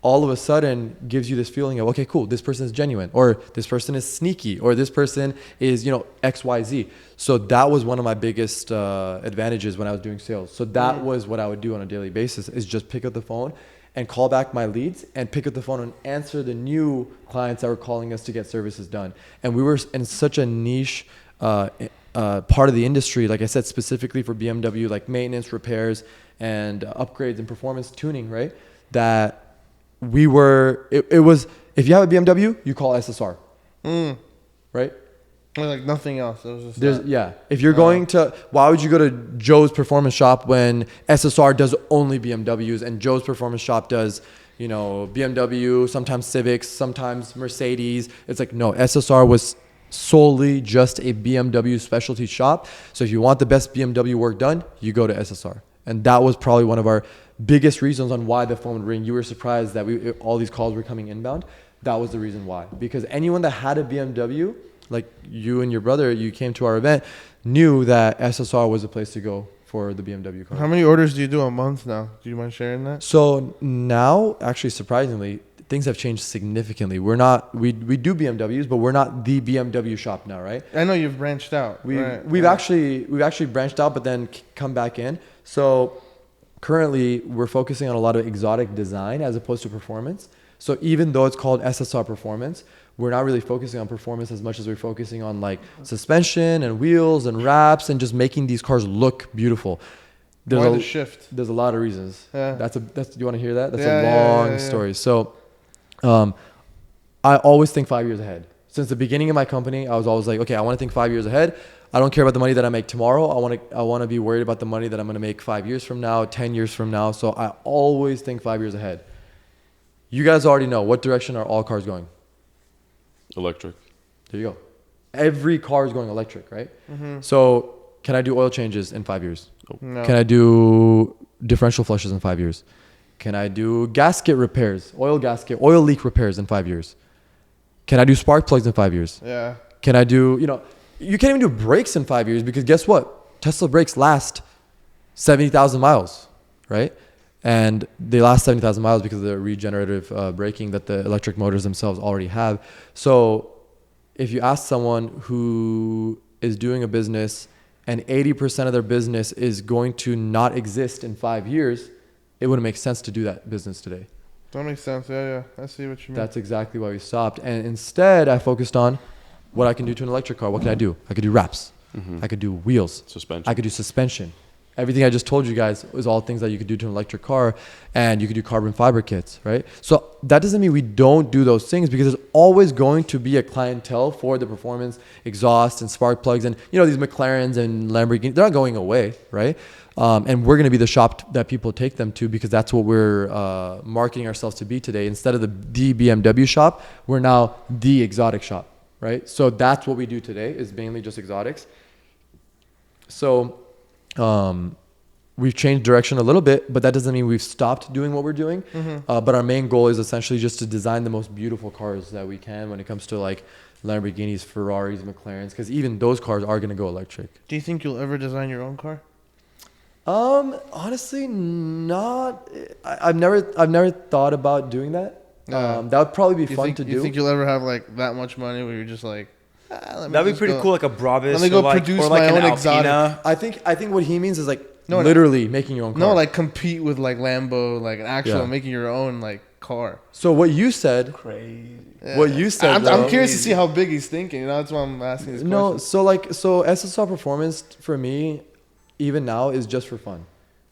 all of a sudden gives you this feeling of, okay, cool, this person is genuine, or this person is sneaky, or this person is, XYZ. So that was one of my biggest advantages when I was doing sales. So that was what I would do on a daily basis, is just pick up the phone and call back my leads, and pick up the phone and answer the new clients that were calling us to get services done. And we were in such a niche part of the industry, like I said, specifically for BMW, like maintenance, repairs, and upgrades and performance tuning, right? That we were, it was, if you have a BMW, you call SSR, right? Like nothing else. It was just There's, that. yeah. If you're going to, why would you go to Joe's Performance Shop when SSR does only BMWs and Joe's Performance Shop does, you know, BMW, sometimes Civics, sometimes Mercedes? It's like, no, SSR was solely just a BMW specialty shop. So if you want the best BMW work done, you go to SSR. And that was probably one of our biggest reasons on why the phone would ring. You were surprised that all these calls were coming inbound. That was the reason why. Because anyone that had a BMW, like you and your brother, you came to our event, knew that SSR was the place to go for the BMW car. How many orders do you do a month now? Do you mind sharing that? So now, actually, surprisingly, things have changed significantly. We're not, we do BMWs, but we're not the BMW shop now, right? I know you've branched out. We've actually branched out, but then come back in. So currently, we're focusing on a lot of exotic design as opposed to performance. So even though it's called SSR Performance, we're not really focusing on performance as much as we're focusing on like suspension and wheels and wraps and just making these cars look beautiful. Why the shift? There's a lot of reasons. Yeah. That's you want to hear that? That's Yeah, a long yeah. story. So, I always think 5 years ahead. Since the beginning of my company, I was always like, okay, I want to think 5 years ahead. I don't care about the money that I make tomorrow. I want to be worried about the money that I'm going to make 5 years from now, 10 years from now. So I always think 5 years ahead. You guys already know, what direction are all cars going? Electric. There you go. Every car is going electric, right? So can I do oil changes in 5 years? No. Can I do differential flushes in 5 years? Can I do gasket repairs, oil leak repairs in 5 years? Can I do spark plugs in 5 years? Yeah. Can I do, you can't even do brakes in 5 years because guess what? Tesla brakes last 70,000 miles, right? And they last 70,000 miles because of the regenerative braking that the electric motors themselves already have. So if you ask someone who is doing a business and 80% of their business is going to not exist in 5 years, it wouldn't make sense to do that business today. That makes sense. Yeah. I see what you mean. That's exactly why we stopped. And instead, I focused on what I can do to an electric car. What can I do? I could do wraps. I could do wheels. Suspension. I could do suspension. Everything I just told you guys is all things that you could do to an electric car, and you could do carbon fiber kits, right? So that doesn't mean we don't do those things because there's always going to be a clientele for the performance, exhaust, and spark plugs. And, these McLarens and Lamborghini, they're not going away, right? And we're going to be the shop that people take them to because that's what we're marketing ourselves to be today. Instead of the BMW shop, we're now the exotic shop, right? So that's what we do today is mainly just exotics. So we've changed direction a little bit, but that doesn't mean we've stopped doing what we're doing. But our main goal is essentially just to design the most beautiful cars that we can when it comes to like Lamborghinis, Ferraris, McLarens, because even those cars are going to go electric. Do you think you'll ever design your own car? Honestly, not. I've never thought about doing that. That would probably be fun to do. You think you'll ever have like that much money where you're just like, That'd be pretty cool, like a Brabus. Let me go produce my own exotic. I think what he means is like No, literally making your own car. No, like compete with like Lambo, like an actual Yeah. making your own like car. So what you said, Crazy. what you said, I'm though- curious to see how big he's thinking. That's why I'm asking this No, question. so SSR Performance for me, even now, is just for fun.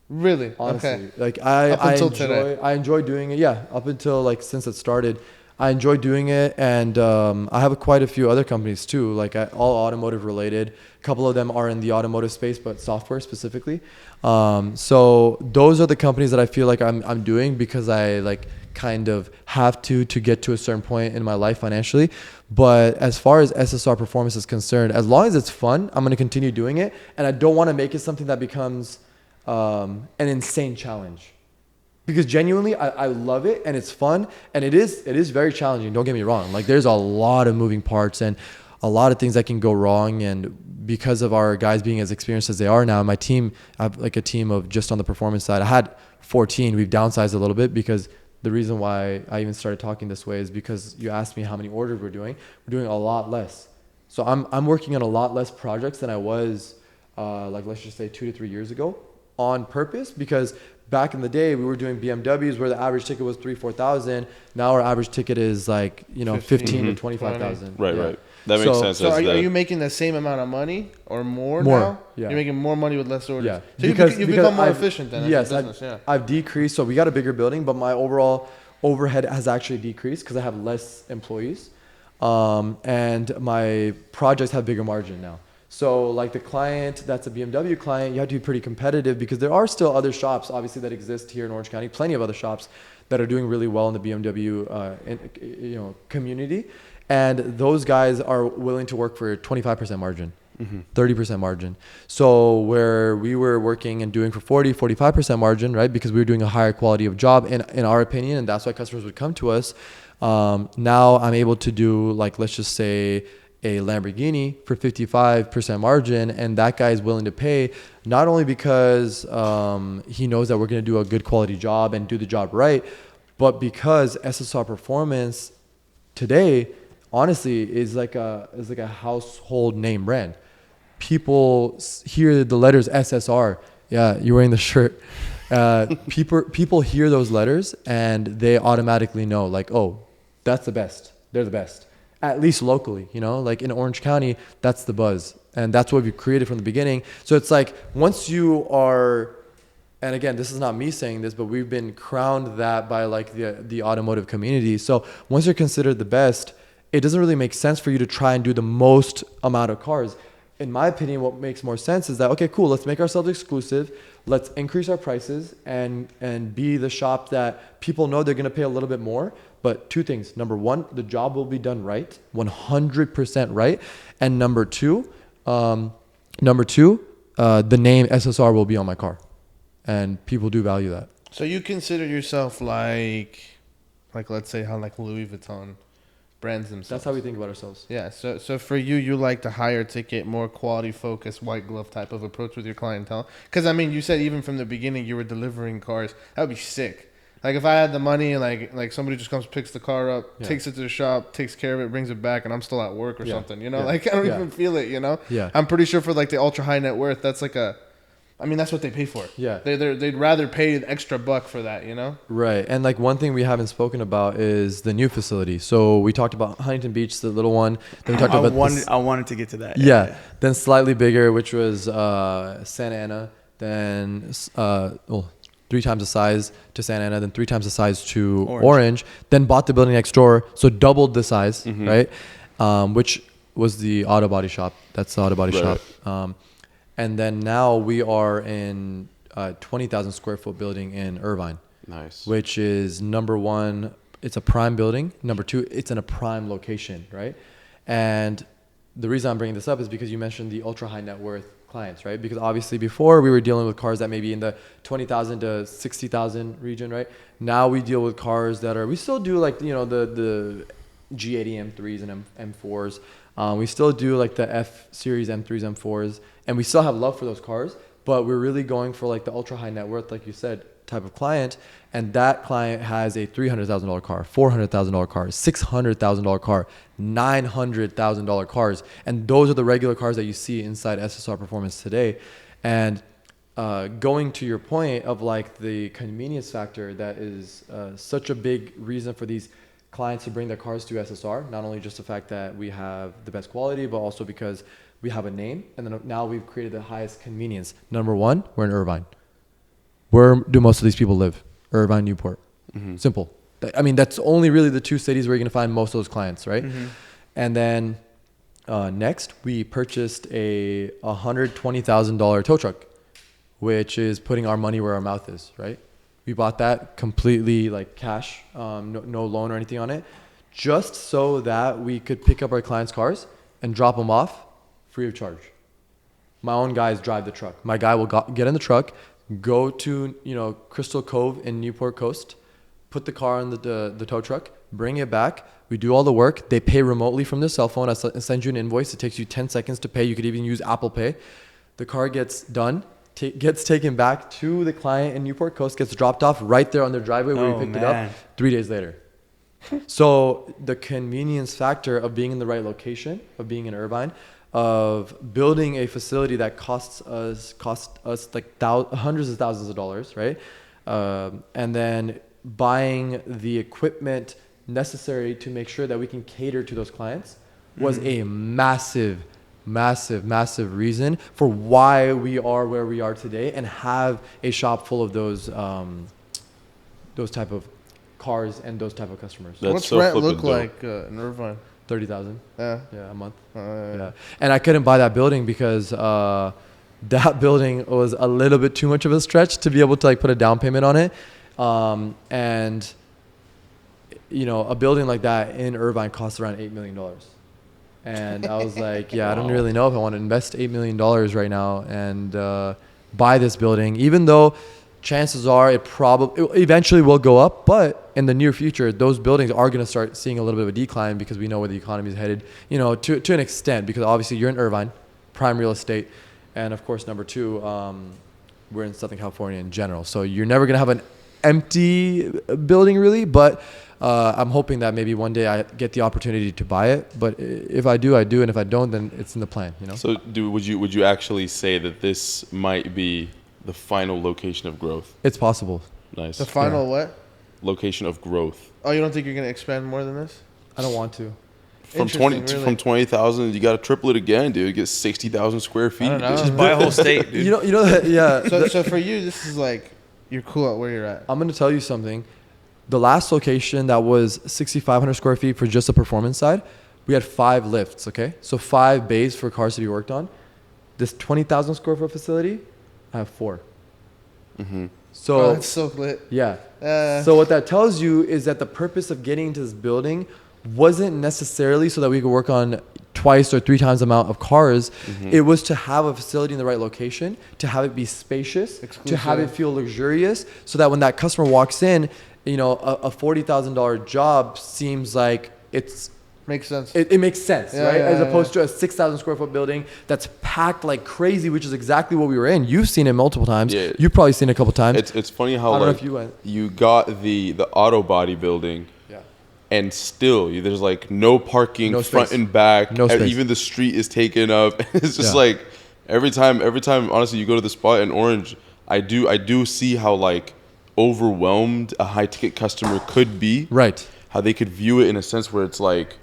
Really? Honestly, Okay. like Up until today. I enjoy doing it. Yeah, up until like since it started, I enjoy doing it, and I have quite a few other companies too, like all automotive related. A couple of them are in the automotive space, but software specifically. So those are the companies that I feel like I'm doing because I like kind of have to get to a certain point in my life financially. But as far as SSR Performance is concerned, as long as it's fun, I'm going to continue doing it, and I don't want to make it something that becomes an insane challenge. Because genuinely, I love it and it's fun and it is very challenging. Don't get me wrong. Like there's a lot of moving parts and a lot of things that can go wrong. And because of our guys being as experienced as they are now, my team, I have like a team of just on the performance side. I had 14. We've downsized a little bit because the reason why I even started talking this way is because you asked me how many orders we're doing. We're doing a lot less. So I'm working on a lot less projects than I was like let's just say 2 to 3 years ago. on purpose, because back in the day we were doing BMWs where the average ticket was 3,000-4,000. Now our average ticket is like 15 to 25,000. Right, right. That makes sense. So are you making the same amount of money or more now? Yeah. You're making more money with less orders. Yeah. So you've become more efficient then as a business. I've decreased. So we got a bigger building, but my overall overhead has actually decreased because I have less employees. And my projects have bigger margin now. So like the client that's a BMW client, you have to be pretty competitive because there are still other shops obviously that exist here in Orange County, plenty of other shops that are doing really well in the BMW community. And those guys are willing to work for 25% margin, 30% margin. So where we were working and doing for 45% margin, right? Because we were doing a higher quality of job in our opinion, and that's why customers would come to us. Now I'm able to do like, let's just say a Lamborghini for 55% margin, and that guy is willing to pay not only because he knows that we're going to do a good quality job and do the job right, but because SSR Performance today honestly is like a household name brand. People hear the letters SSR. Yeah, you're wearing the shirt. People hear those letters and they automatically know like, oh, that's the best. They're the best. At least locally, like in Orange County, that's the buzz. And that's what we've created from the beginning. So it's like once you are, and again, this is not me saying this, but we've been crowned that by like the automotive community. So once you're considered the best, it doesn't really make sense for you to try and do the most amount of cars. In my opinion, what makes more sense is that, okay, cool, let's make ourselves exclusive. Let's increase our prices and be the shop that people know they're going to pay a little bit more. But two things. Number one, the job will be done right, 100% right. And number two, the name SSR will be on my car. And people do value that. So you consider yourself like let's say how like Louis Vuitton brands themselves. That's how we think about ourselves. Yeah. So for you like the higher ticket, more quality focused, white glove type of approach with your clientele. Because I mean, you said even from the beginning you were delivering cars. That would be sick. Like if I had the money and like somebody just comes, picks the car up, takes it to the shop, takes care of it, brings it back, and I'm still at work or something. Like I don't even feel it. Yeah. I'm pretty sure for like the ultra high net worth, that's like that's what they pay for. Yeah. They'd rather pay an extra buck for that, Right. And like one thing we haven't spoken about is the new facility. So we talked about Huntington Beach, the little one. Then we talked about I wanted to get to that. Yeah. Then slightly bigger, which was Santa Ana. Then 3 times the size to Santa Ana. Then 3 times the size to Orange. Then bought the building next door. So doubled the size, right? Which was the auto body shop. That's the auto body shop. And then now we are in a 20,000 square foot building in Irvine. Nice. Which is number one, it's a prime building. Number two, it's in a prime location, right? And the reason I'm bringing this up is because you mentioned the ultra high net worth clients, right? Because obviously before we were dealing with cars that may be in the 20,000 to 60,000 region, right? Now we deal with cars that we still do like, the G80 M3s and M4s. We still do like the F series M3s, M4s, and we still have love for those cars, but we're really going for like the ultra high net worth, like you said, type of client. And that client has a $300,000 car, $400,000 car, $600,000 car, $900,000 cars. And those are the regular cars that you see inside SSR Performance today. And going to your point of like the convenience factor, that is such a big reason for these clients to bring their cars to SSR. Not only just the fact that we have the best quality, but also because we have a name. And then now we've created the highest convenience. Number one, we're in Irvine. Where do most of these people live? Irvine, Newport. Simple. I mean, that's only really the 2 cities where you're going to find most of those clients, right? And then next, we purchased a $120,000 tow truck, which is putting our money where our mouth is, right? We bought that completely like cash, no loan or anything on it, just so that we could pick up our clients' cars and drop them off free of charge. My own guys drive the truck. My guy will get in the truck, go to Crystal Cove in Newport Coast, put the car on the tow truck, bring it back. We do all the work. They pay remotely from their cell phone. I send you an invoice. It takes you 10 seconds to pay. You could even use Apple Pay. The car gets done, gets taken back to the client in Newport Coast, gets dropped off right there on their driveway where we picked it up 3 days later. So the convenience factor of being in the right location, of being in Irvine, of building a facility that cost us like hundreds of thousands of dollars, right? And then buying the equipment necessary to make sure that we can cater to those clients was a massive reason for why we are where we are today and have a shop full of those type of cars and those type of customers. What's rent look like in Irvine? 30,000. Yeah, a month. yeah. And I couldn't buy that building because that building was a little bit too much of a stretch to be able to like put a down payment on it. And you know, a building like that in Irvine costs around $8 million. And I was like, yeah, I don't really know if I want to invest $8 million right now and buy this building, even though chances are it eventually will go up. But in the near future, those buildings are going to start seeing a little bit of a decline because we know where the economy is headed, you know, to an extent, because obviously you're in Irvine, prime real estate. And of course, number two, we're in Southern California in general. So you're never going to have an empty building really, but I'm hoping that maybe one day I get the opportunity to buy it. But if I do, I do. And if I don't, then it's in the plan, you know? So would you actually say that this might be the final location of growth? It's possible. Nice. The final what? Location of growth. Oh, you don't think you're going to expand more than this? I don't want to. From 20,000, you got to triple it again, dude. Get 60,000 square feet. I don't know. Dude. Just buy a whole state, dude. You know that, yeah. So for you, this is like, you're cool at where you're at. I'm going to tell you something. The last location that was 6,500 square feet for just the performance side, we had 5 lifts, okay? So 5 bays for cars to be worked on. This 20,000 square foot facility, I have 4. Mm-hmm. So that's so lit. Yeah. So what that tells you is that the purpose of getting into this building wasn't necessarily so that we could work on twice or 3 times the amount of cars. Mm-hmm. It was to have a facility in the right location, to have it be spacious, Exclusive. to have it feel luxurious, so that when that customer walks in, you know, a $40,000 job seems like it's Makes sense. it makes sense, Yeah, right? yeah, As yeah, opposed to a 6,000 square foot building that's packed like crazy, which is exactly what we were in. You've seen it multiple times. Yeah. You've probably seen it a couple times. It's funny how I don't know like if you went. you got the auto body building, Yeah. and still there's like no parking No front space. and back. No and space. even the street is taken up. It's just Yeah. like every time honestly you go to the spot in Orange, I do see how like overwhelmed a high ticket customer could be. Right. How they could view it in a sense where it's like,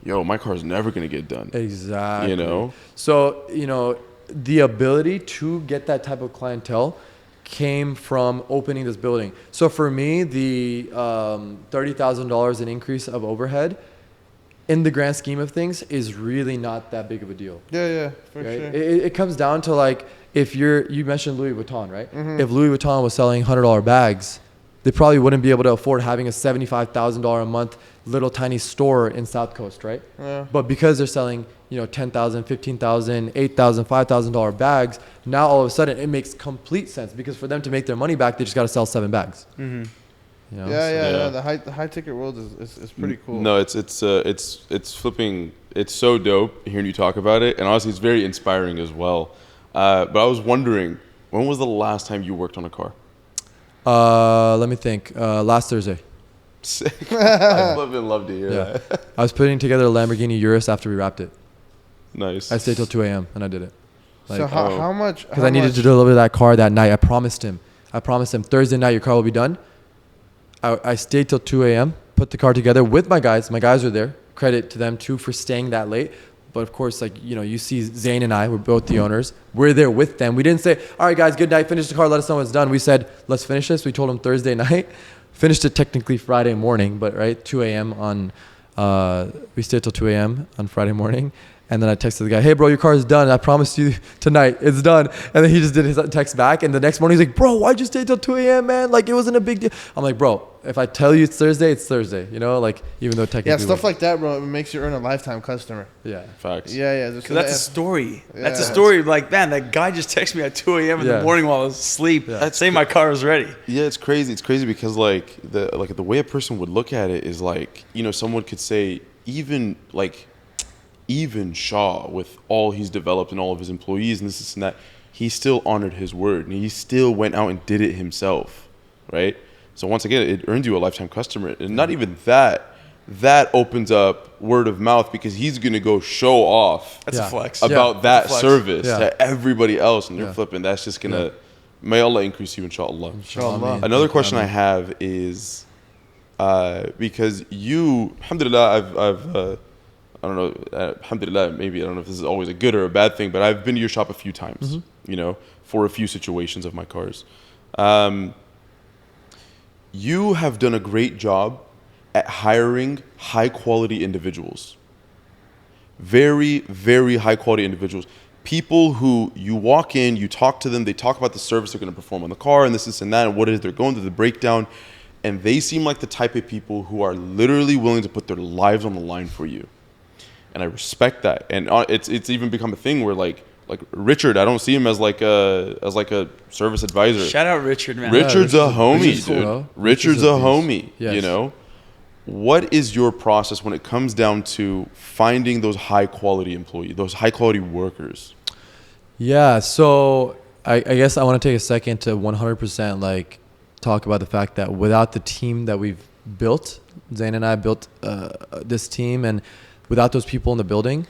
yo, my car's never gonna get done. Exactly. You know? So, you know, the ability to get that type of clientele came from opening this building. So for me, the $30,000 in increase of overhead in the grand scheme of things is really not that big of a deal. Yeah, for Right? sure. It comes down to like, if you mentioned Louis Vuitton, right? Mm-hmm. If Louis Vuitton was selling $100 bags, they probably wouldn't be able to afford having a $75,000 a month little tiny store in South Coast, right? Yeah. But because they're selling, you know, $10,000, $15,000, $8,000, $5,000 bags, now all of a sudden it makes complete sense, because for them to make their money back, they just got to sell 7 bags. Mm-hmm. You know? Yeah. The high ticket world is pretty cool. No, it's flipping. It's so dope hearing you talk about it, and honestly, it's very inspiring as well. But I was wondering, when was the last time you worked on a car? Let me think. Last Thursday. Sick. I love to hear that. I was putting together a Lamborghini Urus after we wrapped it. Nice. I stayed till 2 a.m. and I did it. So how much? Because I needed to deliver that car that night. I promised him Thursday night your car will be done. I stayed till 2 a.m. Put the car together with my guys. My guys were there. Credit to them too for staying that late. But of course, like, you know, you see Zane and I, we're both the owners. We're there with them. We didn't say, all right, guys, good night. Finish the car. Let us know when it's done. We said, let's finish this. We told them Thursday night. Finished it technically Friday morning, but right, 2 a.m. on, we stayed till 2 a.m. on Friday morning. And then I texted the guy, hey, bro, your car is done. I promised you tonight it's done. And then he just did his text back. And the next morning, he's like, bro, why'd you stay till 2 a.m., man? Like, it wasn't a big deal. I'm like, bro, if I tell you it's Thursday, you know? Like, even though technically. Yeah, stuff like that, bro, it makes you earn a lifetime customer. Yeah. Facts. Yeah. That's a story. That's a Yeah. story. Like, man, that guy just texted me at 2 a.m. in Yeah. the morning while I was asleep, saying my car was ready. Yeah, it's crazy. It's crazy because like the way a person would look at it is like, you know, someone could say even Shah, with all he's developed and all of his employees and this and that, he still honored his word and he still went out and did it himself, right? So once again, it earned you a lifetime customer. And not even that, that opens up word of mouth because he's going to go show off That's a flex. about That's a that flex. service Yeah. to everybody else, and they're Yeah. flipping. That's just going to, may Allah increase you, inshallah. Inshallah. Another question I have is, because you, alhamdulillah, I don't know, alhamdulillah, maybe, I don't know if this is always a good or a bad thing, but I've been to your shop a few times, you know, for a few situations of my cars. You have done a great job at hiring high quality individuals. Very, very high quality individuals. People who you walk in, you talk to them, they talk about the service they're going to perform on the car and this and that, and what it is they're going through, the breakdown. And they seem like the type of people who are literally willing to put their lives on the line for you. And I respect that. And it's even become a thing where like Richard, I don't see him as like a service advisor. Shout out Richard, man. Richard's a homie, Richard's cool, dude. bro. Richard's a beast. homie, Yes. you know? What is your process when it comes down to finding those high quality employees, those high quality workers? Yeah, so I guess I want to take a second to 100% like talk about the fact that without the team that we've built, Zain and I built this team, and without those people in the building,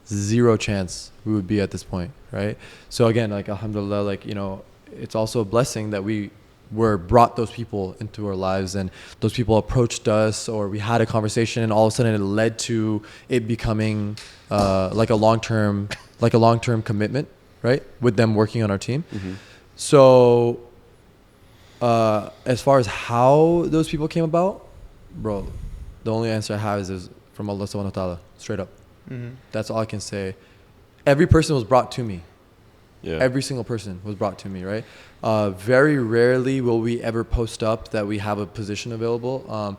zero chance we would be at this point, right? So again, like alhamdulillah, like, you know, it's also a blessing that we brought those people into our lives, and those people approached us, or we had a conversation, and all of a sudden it led to it becoming like a long-term commitment, right? With them working on our team. So as far as how those people came about, bro, the only answer I have is from Allah subhanahu wa ta'ala, straight up. That's all I can say. Every person was brought to me. Yeah. Every single person was brought to me, right? Very rarely will we ever post up that we have a position available.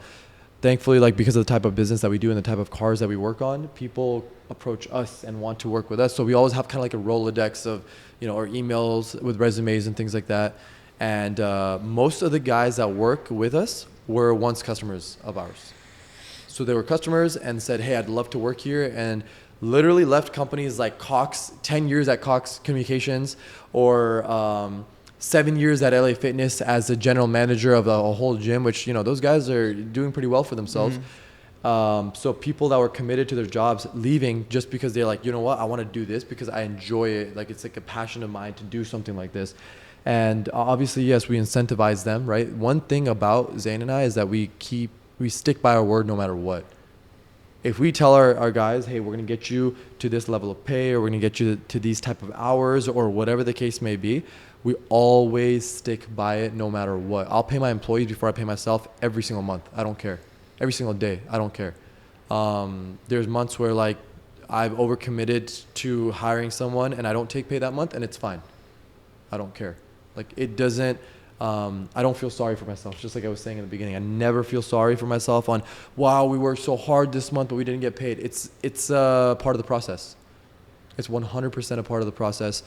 Thankfully, like, because of the type of business that we do and the type of cars that we work on, people approach us and want to work with us. So we always have kind of like a Rolodex of, you know, our emails with resumes and things like that. And most of the guys that work with us were once customers of ours. So they were customers and said, hey, I'd love to work here, and literally left companies like Cox, 10 years at Cox Communications, or 7 years at LA Fitness as the general manager of a whole gym, which, you know, those guys are doing pretty well for themselves. So people that were committed to their jobs leaving just because they're like, you know what, I want to do this because I enjoy it. Like, it's like a passion of mine to do something like this. And obviously, yes, we incentivize them, right? One thing about Zain and I is that we stick by our word no matter what. If we tell our guys, hey, we're going to get you to this level of pay, or we're going to get you to these type of hours, or whatever the case may be, we always stick by it no matter what. I'll pay my employees before I pay myself every single month. I don't care. Every single day. I don't care. There's months where like I've overcommitted to hiring someone and I don't take pay that month, and it's fine. I don't care. Like, it doesn't, I don't feel sorry for myself. Just like I was saying in the beginning, I never feel sorry for myself on, wow, we worked so hard this month, but we didn't get paid. It's part of the process. It's 100% a part of the process.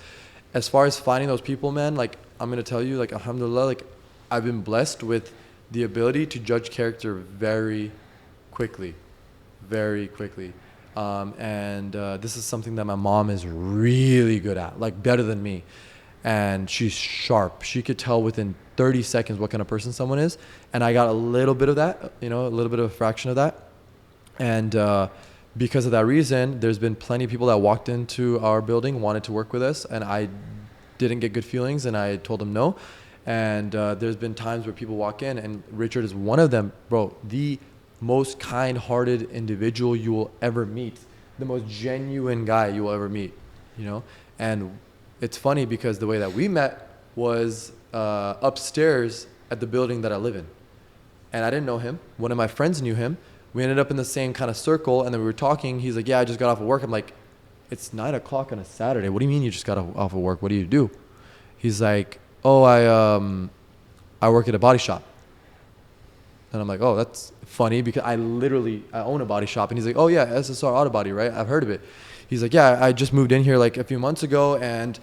As far as finding those people, man, like, I'm going to tell you, like, alhamdulillah, like, I've been blessed with the ability to judge character very quickly. Very quickly. This is something that my mom is really good at, like, better than me. And she's sharp. She could tell within 30 seconds what kind of person someone is. And I got a little bit of that, you know, a little bit of a fraction of that. And because of that reason, there's been plenty of people that walked into our building, wanted to work with us, and I didn't get good feelings, and I told them no. And there's been times where people walk in, and Richard is one of them, bro, the most kind-hearted individual you will ever meet, the most genuine guy you will ever meet, you know? And it's funny because the way that we met was upstairs at the building that I live in. And I didn't know him. One of my friends knew him. We ended up in the same kind of circle, and then we were talking. He's like, yeah, I just got off of work. I'm like, it's 9 o'clock on a Saturday. What do you mean you just got off of work? What do you do? He's like, oh, I work at a body shop. And I'm like, oh, that's funny because I own a body shop. And he's like, oh, yeah, SSR Auto Body, right? I've heard of it. He's like, yeah, I just moved in here like a few months ago, and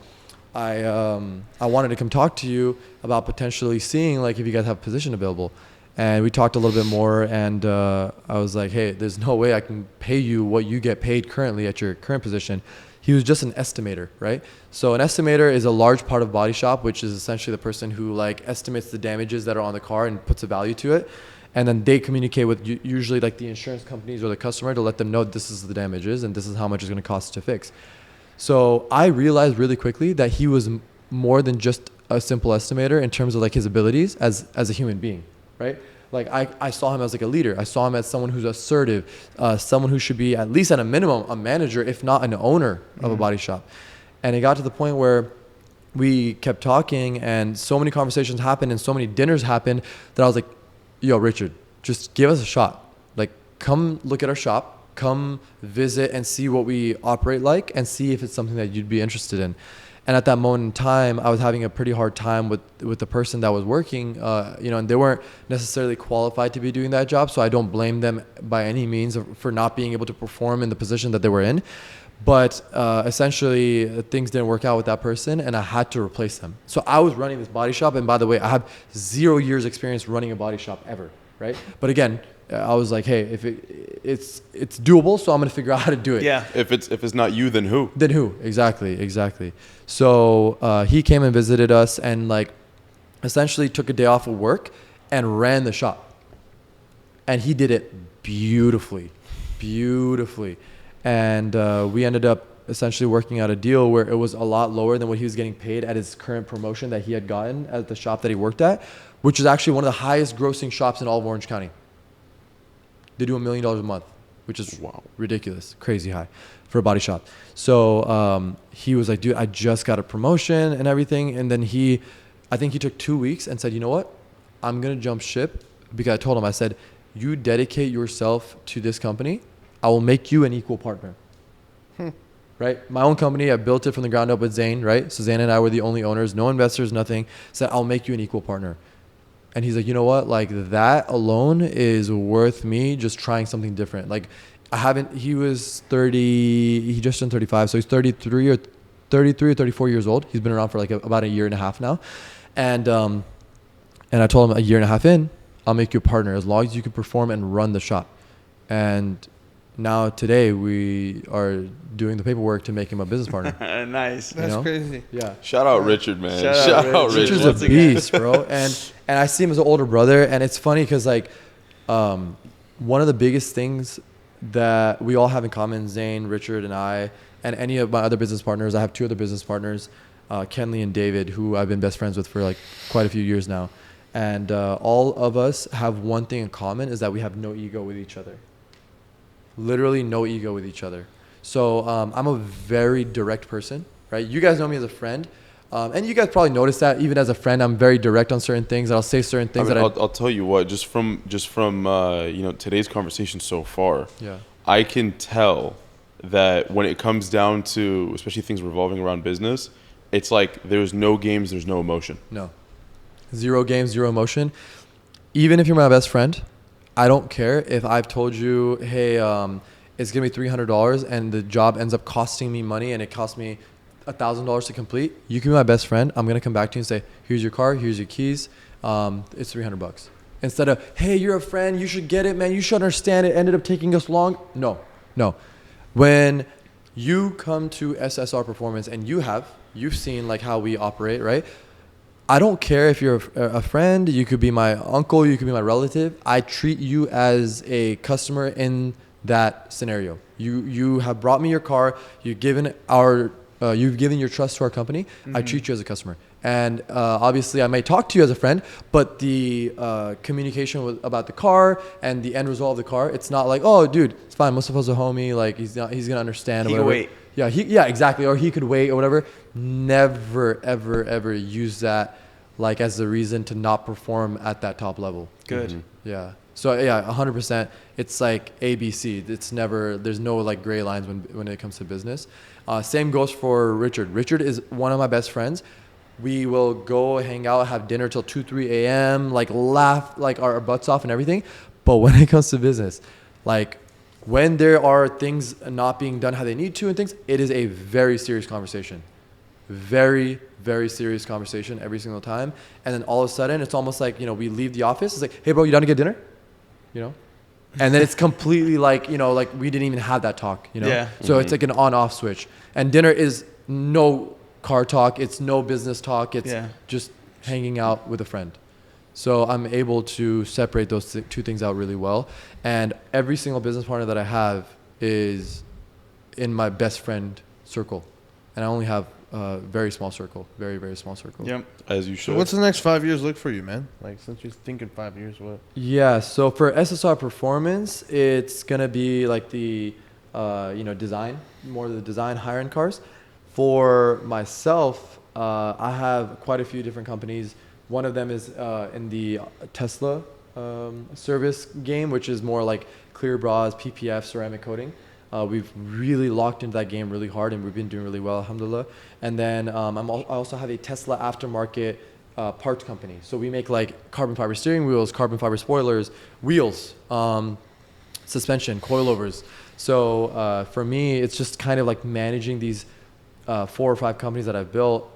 I wanted to come talk to you about potentially seeing like if you guys have a position available. And we talked a little bit more, and I was like, hey, there's no way I can pay you what you get paid currently at your current position. He was just an estimator, right? So an estimator is a large part of body shop, which is essentially the person who like estimates the damages that are on the car and puts a value to it. And then they communicate with usually like the insurance companies or the customer to let them know this is the damages and this is how much it's going to cost to fix. So I realized really quickly that he was more than just a simple estimator in terms of like his abilities as a human being, right? Like I saw him as like a leader. I saw him as someone who's assertive, someone who should be at least at a minimum a manager, if not an owner of a body shop. And it got to the point where we kept talking and so many conversations happened and so many dinners happened that I was like, yo, Richard, just give us a shot. Like, come look at our shop, come visit and see what we operate like and see if it's something that you'd be interested in. And at that moment in time, I was having a pretty hard time with the person that was working, and they weren't necessarily qualified to be doing that job. So I don't blame them by any means for not being able to perform in the position that they were in. But essentially, things didn't work out with that person, and I had to replace them. So I was running this body shop, and by the way, I have 0 years experience running a body shop ever, right? But again, I was like, hey, if it's doable, so I'm gonna figure out how to do it. Yeah. If it's not you, then who? Then who? Exactly. So he came and visited us, and like essentially took a day off of work and ran the shop, and he did it beautifully. And we ended up essentially working out a deal where it was a lot lower than what he was getting paid at his current promotion that he had gotten at the shop that he worked at, which is actually one of the highest grossing shops in all of Orange County. They do $1 million a month, which is ridiculous, crazy high for a body shop. So he was like, dude, I just got a promotion and everything. And then I think he took 2 weeks and said, you know what? I'm going to jump ship, because I told him, I said, you dedicate yourself to this company, I will make you an equal partner. Right? My own company, I built it from the ground up with Zane, right? So Zane and I were the only owners, no investors, nothing. Said, I'll make you an equal partner. And he's like, you know what? Like, that alone is worth me just trying something different. Like, he was 30, he just turned 35. So he's 33 or 34 years old. He's been around for like about a year and a half now. And I told him, a year and a half in, I'll make you a partner as long as you can perform and run the shop. And now today we are doing the paperwork to make him a business partner. Nice. That's crazy. Yeah. Shout out Richard, man. Shout out Richard. Richard's a beast, bro. And I see him as an older brother, and it's funny because like one of the biggest things that we all have in common, Zane, Richard, and I, and any of my other business partners, I have 2 other business partners, Kenley and David, who I've been best friends with for like quite a few years now. And all of us have one thing in common, is that we have no ego with each other. Literally no ego with each other. So I'm a very direct person, right? You guys know me as a friend. And you guys probably noticed that even as a friend, I'm very direct on certain things. I'll say certain things. I'll tell you what, just from today's conversation so far, yeah, I can tell that when it comes down to, especially things revolving around business, it's like there's no games, there's no emotion. No. 0 games, 0 emotion. Even if you're my best friend, I don't care if I've told you, hey, it's going to be $300 and the job ends up costing me money and it costs me $1,000 to complete. You can be my best friend. I'm going to come back to you and say, here's your car, here's your keys. It's $300. Instead of, hey, you're a friend, you should get it, man. You should understand it ended up taking us long. No. When you come to SSR Performance and you've seen like how we operate, right? I don't care if you're a friend, you could be my uncle, you could be my relative. I treat you as a customer in that scenario. You have brought me your car, you've given your trust to our company. Mm-hmm. I treat you as a customer. And obviously I may talk to you as a friend, but the communication about the car and the end result of the car, it's not like, oh dude, it's fine, Mosstafa's a homie, like he's gonna understand. He can wait. Yeah, exactly. Or he could wait or whatever. Never, ever use that like as the reason to not perform at that top level. Good. Mm-hmm. Yeah. So yeah, 100%. It's like ABC. There's no like gray lines when it comes to business. Same goes for Richard. Richard is one of my best friends. We will go hang out, have dinner till 2, 3 a.m., like laugh like our butts off and everything. But when it comes to business, like when there are things not being done how they need to and things, it is a very serious conversation. Very, very serious conversation every single time. And then all of a sudden, it's almost like, we leave the office. It's like, hey, bro, you down to get dinner? And then it's completely like, like we didn't even have that talk, Yeah. So it's like an on-off switch. And dinner is no car talk. It's no business talk. It's just hanging out with a friend. So I'm able to separate those two things out really well. And every single business partner that I have is in my best friend circle. And I only have a very small circle, very, very small circle. Yep. As you So should. what's the next 5 years look for you, man? Like, since you're thinking 5 years, what? Yeah, so for SSR Performance, it's going to be like the, design, more of the design higher-end cars. For myself, I have quite a few different companies. One of them is in the Tesla service game, which is more like clear bras, PPF, ceramic coating. We've really locked into that game really hard, and we've been doing really well, alhamdulillah. And then I also have a Tesla aftermarket parts company. So we make like carbon fiber steering wheels, carbon fiber spoilers, wheels, suspension, coilovers. So for me, it's just kind of like managing these 4 or 5 companies that I've built,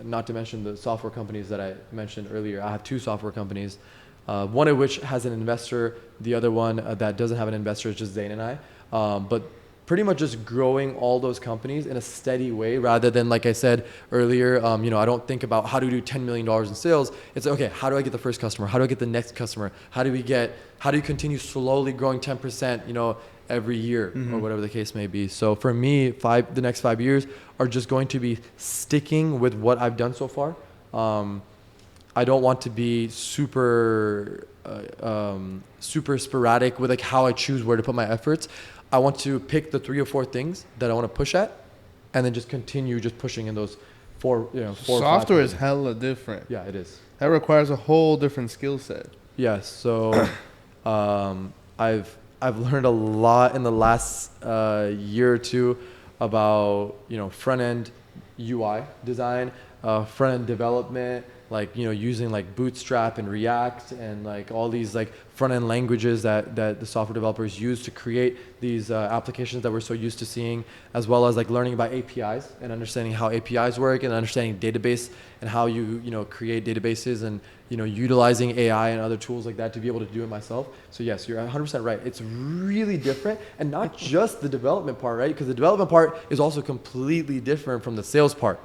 not to mention the software companies that I mentioned earlier. I have 2 software companies, one of which has an investor. The other one that doesn't have an investor is just Zayn and I. But pretty much just growing all those companies in a steady way rather than, like I said earlier, I don't think about how do we do $10 million in sales. It's okay, how do I get the first customer? How do I get the next customer? How do you continue slowly growing 10%, every year or whatever the case may be. So for me, the next 5 years are just going to be sticking with what I've done so far. I don't want to be super sporadic with like how I choose where to put my efforts. I want to pick the 3 or 4 things that I want to push at, and then just continue just pushing in those 4 or 5 Software is things. hella different. Yeah, it is. That requires a whole different skill set. Yes. So I've learned a lot in the last year or two about front end UI design, front end development, like using like Bootstrap and React and like all these like front end languages that the software developers use to create these applications that we're so used to seeing, as well as like learning about APIs and understanding how APIs work and understanding database and how you create databases and utilizing AI and other tools like that to be able to do it myself. So yes, you're 100% right. It's really different, and not just the development part, right? Because the development part is also completely different from the sales part.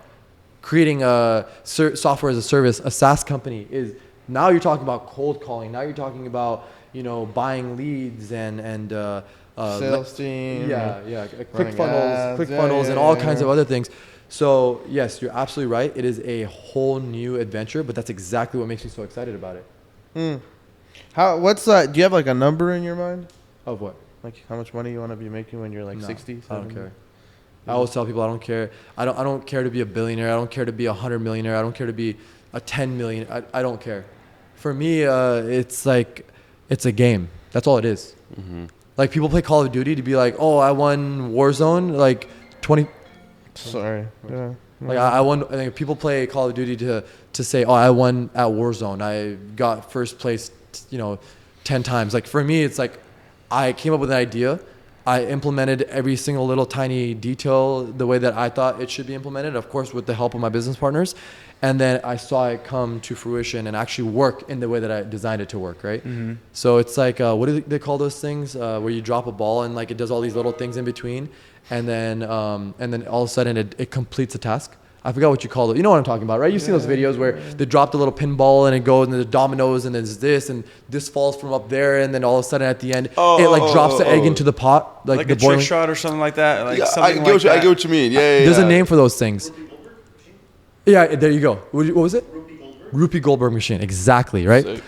Creating a software as a service, a SaaS company is now you're talking about cold calling. Now you're talking about buying leads and Sales team. Yeah, running ads, quick funnels, and all kinds yeah. of other things. So yes, you're absolutely right. It is a whole new adventure, but that's exactly what makes me so excited about it. Do you have like a number in your mind? Of what? Like how much money you want to be making when you're like No, 60? I don't care. I always tell people I don't care. I don't care to be a billionaire. I don't care to be 100 millionaire. I don't care to be a 10 million. I don't care. For me, it's like it's a game. That's all it is. Mm-hmm. Like people play Call of Duty to be like, oh, I won Warzone like 20. Sorry. Yeah. Like I won. I think people play Call of Duty to say, oh, I won at Warzone. I got first place, 10 times. Like for me, it's like I came up with an idea. I implemented every single little tiny detail the way that I thought it should be implemented, of course, with the help of my business partners. And then I saw it come to fruition and actually work in the way that I designed it to work, right? Mm-hmm. So it's like, what do they call those things? Where you drop a ball and like it does all these little things in between. And then all of a sudden it completes a task. I forgot what you call it. You know what I'm talking about, right? You've seen those videos where they drop the little pinball and it goes and there's dominoes and there's this and this falls from up there and then all of a sudden at the end it drops the egg into the pot, like the a boiling trick shot or something like that. Like Yeah, something I get what you mean. Yeah. There's a name for those things. Yeah, there you go. What was it? Rupee Goldberg machine. Exactly, right? Sick.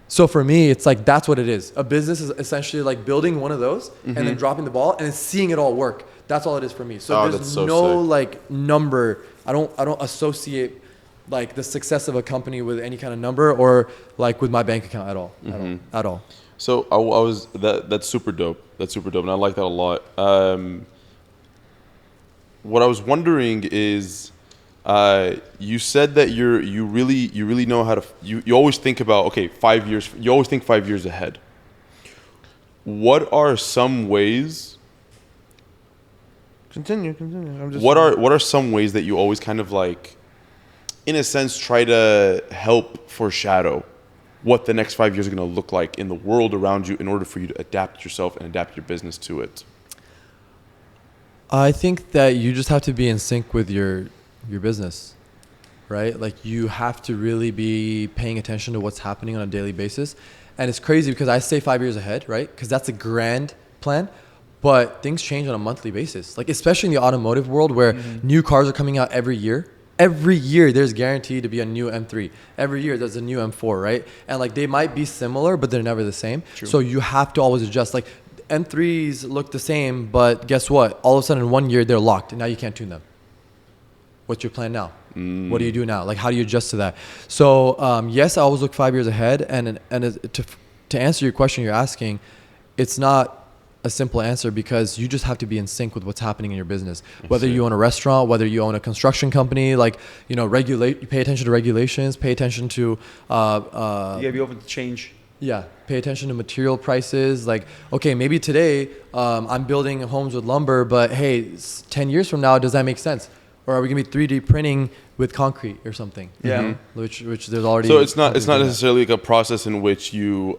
So for me, it's like that's what it is. A business is essentially like building one of those and then dropping the ball and then seeing it all work. That's all it is for me. So that's there's so no sick. like number. I don't associate like the success of a company with any kind of number or like with my bank account at all. At all. So I was that's super dope. That's super dope, and I like that a lot. What I was wondering is, you said that you really know how to. You always think about 5 years. You always think 5 years ahead. What are some ways? Continue. What are some ways that you always kind of like, in a sense, try to help foreshadow what the next 5 years are going to look like in the world around you in order for you to adapt yourself and adapt your business to it? I think that you just have to be in sync with your business. right? Like you have to really be paying attention to what's happening on a daily basis. And it's crazy because I stay 5 years ahead, right? Because that's a grand plan. But things change on a monthly basis. Like especially in the automotive world where new cars are coming out every year. Every year there's guaranteed to be a new M3. Every year there's a new M4, right? And like they might be similar, but they're never the same. True. So you have to always adjust. Like M3s look the same, but guess what? All of a sudden in 1 year they're locked and now you can't tune them. What's your plan now? What do you do now? Like how do you adjust to that? So yes, I always look 5 years ahead. And to answer your question you're asking, it's not a simple answer because you just have to be in sync with what's happening in your business. Whether you own a restaurant, whether you own a construction company, like, you know, you pay attention to regulations, pay attention to, You gotta be open to change. yeah, pay attention to material prices. Like, okay, maybe today I'm building homes with lumber, but hey, 10 years from now, does that make sense? Or are we gonna be 3D printing with concrete or something? Yeah. Which there's already. So it's not necessarily like a process in which you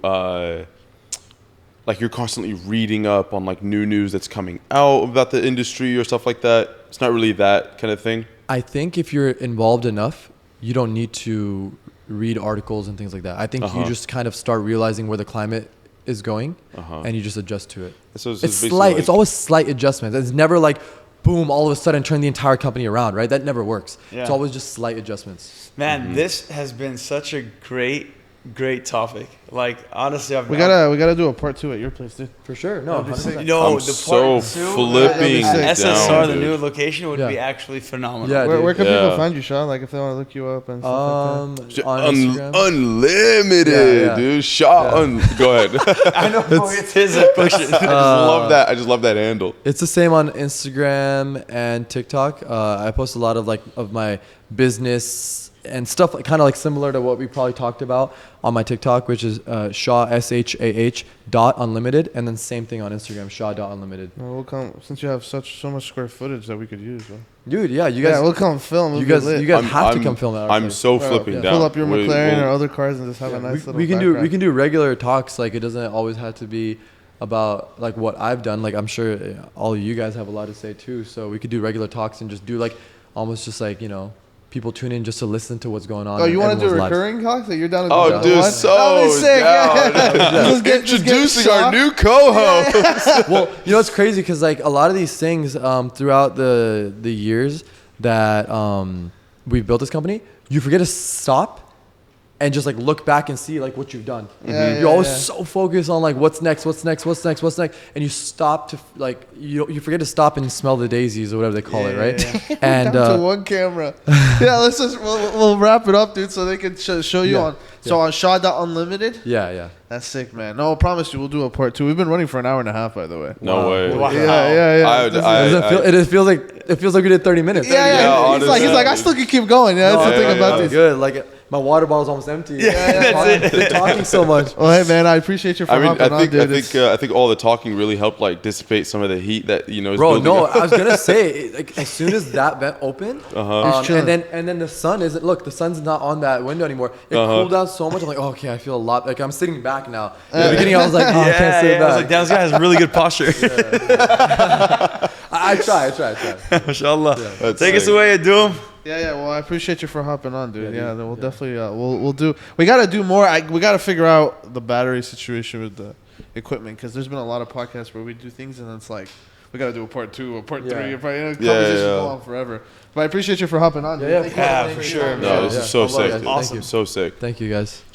like you're constantly reading up on like new news that's coming out about the industry or stuff like that. It's not really that kind of thing. I think if you're involved enough, you don't need to read articles and things like that. I think you just kind of start realizing where the climate is going, and you just adjust to it. So It's basically slight. like- It's always slight adjustments. It's never like, boom, all of a sudden turn the entire company around, right? That never works. Yeah. It's always just slight adjustments. Man, this has been such a great topic. Like honestly, We gotta do a part 2 at your place, dude. For sure. No, 100%. No, I'm the so part 2 flipping SSR, down, the dude. new location would Yeah. be actually phenomenal. Yeah, Where can Yeah. people find you, Shah? Like if they want to look you up and stuff like that. On Instagram. Unlimited, Yeah, yeah. dude. Shot. Go ahead. I know it's his push it. I just love that handle. It's the same on Instagram and TikTok. I post a lot of like of my business and stuff like, kind of like similar to what we probably talked about on my TikTok, which is Shah SHAH .unlimited, and then same thing on Instagram, Shah .unlimited. Well, we'll come since you have so much square footage that we could use. Bro. Dude, yeah, you guys, Yeah, we'll come film. It'll you be guys lit. have to come film that. I'm so flipping yeah. down. Pull up your We- McLaren we'll- or other cars and just have a nice little. we can background. do regular talks. Like it doesn't always have to be about like what I've done. Like I'm sure all of you guys have a lot to say too. So we could do regular talks and just do like almost just like, you know, people tune in just to listen to what's going on. Oh, in you want to do everyone's lives. recurring talks? That you're down to do Oh, that dude, one? so That would be sick. down. Just get Introducing Shah. our new co-host. Well, you know, it's crazy because like a lot of these things throughout the years that we've built this company, you forget to stop and just like look back and see like what you've done. Yeah, You're always yeah. so focused on like what's next, and you stop to like you forget to stop and smell the daisies or whatever they call it, right? Yeah. And Down to one camera. Yeah, let's just we'll wrap it up, dude, so they can show you Yeah, on. So on Shaw.unlimited. yeah. That's sick, man. No, I promise you, we'll do a part 2. We've been running for an hour and a half, by the way. No Wow. way. Wow. Yeah. It feels like we did 30 minutes. Yeah. He's honestly. like, I still can keep going. Yeah, that's the thing about these. Good. Like my water bottle's almost empty. that's They're talking so much. Well, hey, man, I appreciate you for I mean, hopping on, dude. I think all the talking really helped like dissipate some of the heat that is Bro, building no, up. I was gonna say like as soon as that vent opened, It's chilling. and then the sun isn't. Look, the sun's not on that window anymore. It cooled down so much. I'm like, oh, okay, I feel a lot. Like I'm sitting back now. In the beginning, I was like, oh, I can't sit I was like, back. damn, this guy has really good posture. I try. Mashallah. That's Take us sick. away, Doom. Yeah. Well, I appreciate you for hopping on, dude. Yeah, Yeah, dude. we'll definitely we'll do. We gotta do more. We gotta figure out the battery situation with the equipment because there's been a lot of podcasts where we do things and it's like we gotta do a part 2, a part 3, a part. Conversations go on forever. But I appreciate you for hopping on. Dude. Yeah, Thank yeah, you. for sure, No, this is so I love it, sick. guys. Awesome. Thank you. So sick. Thank you guys.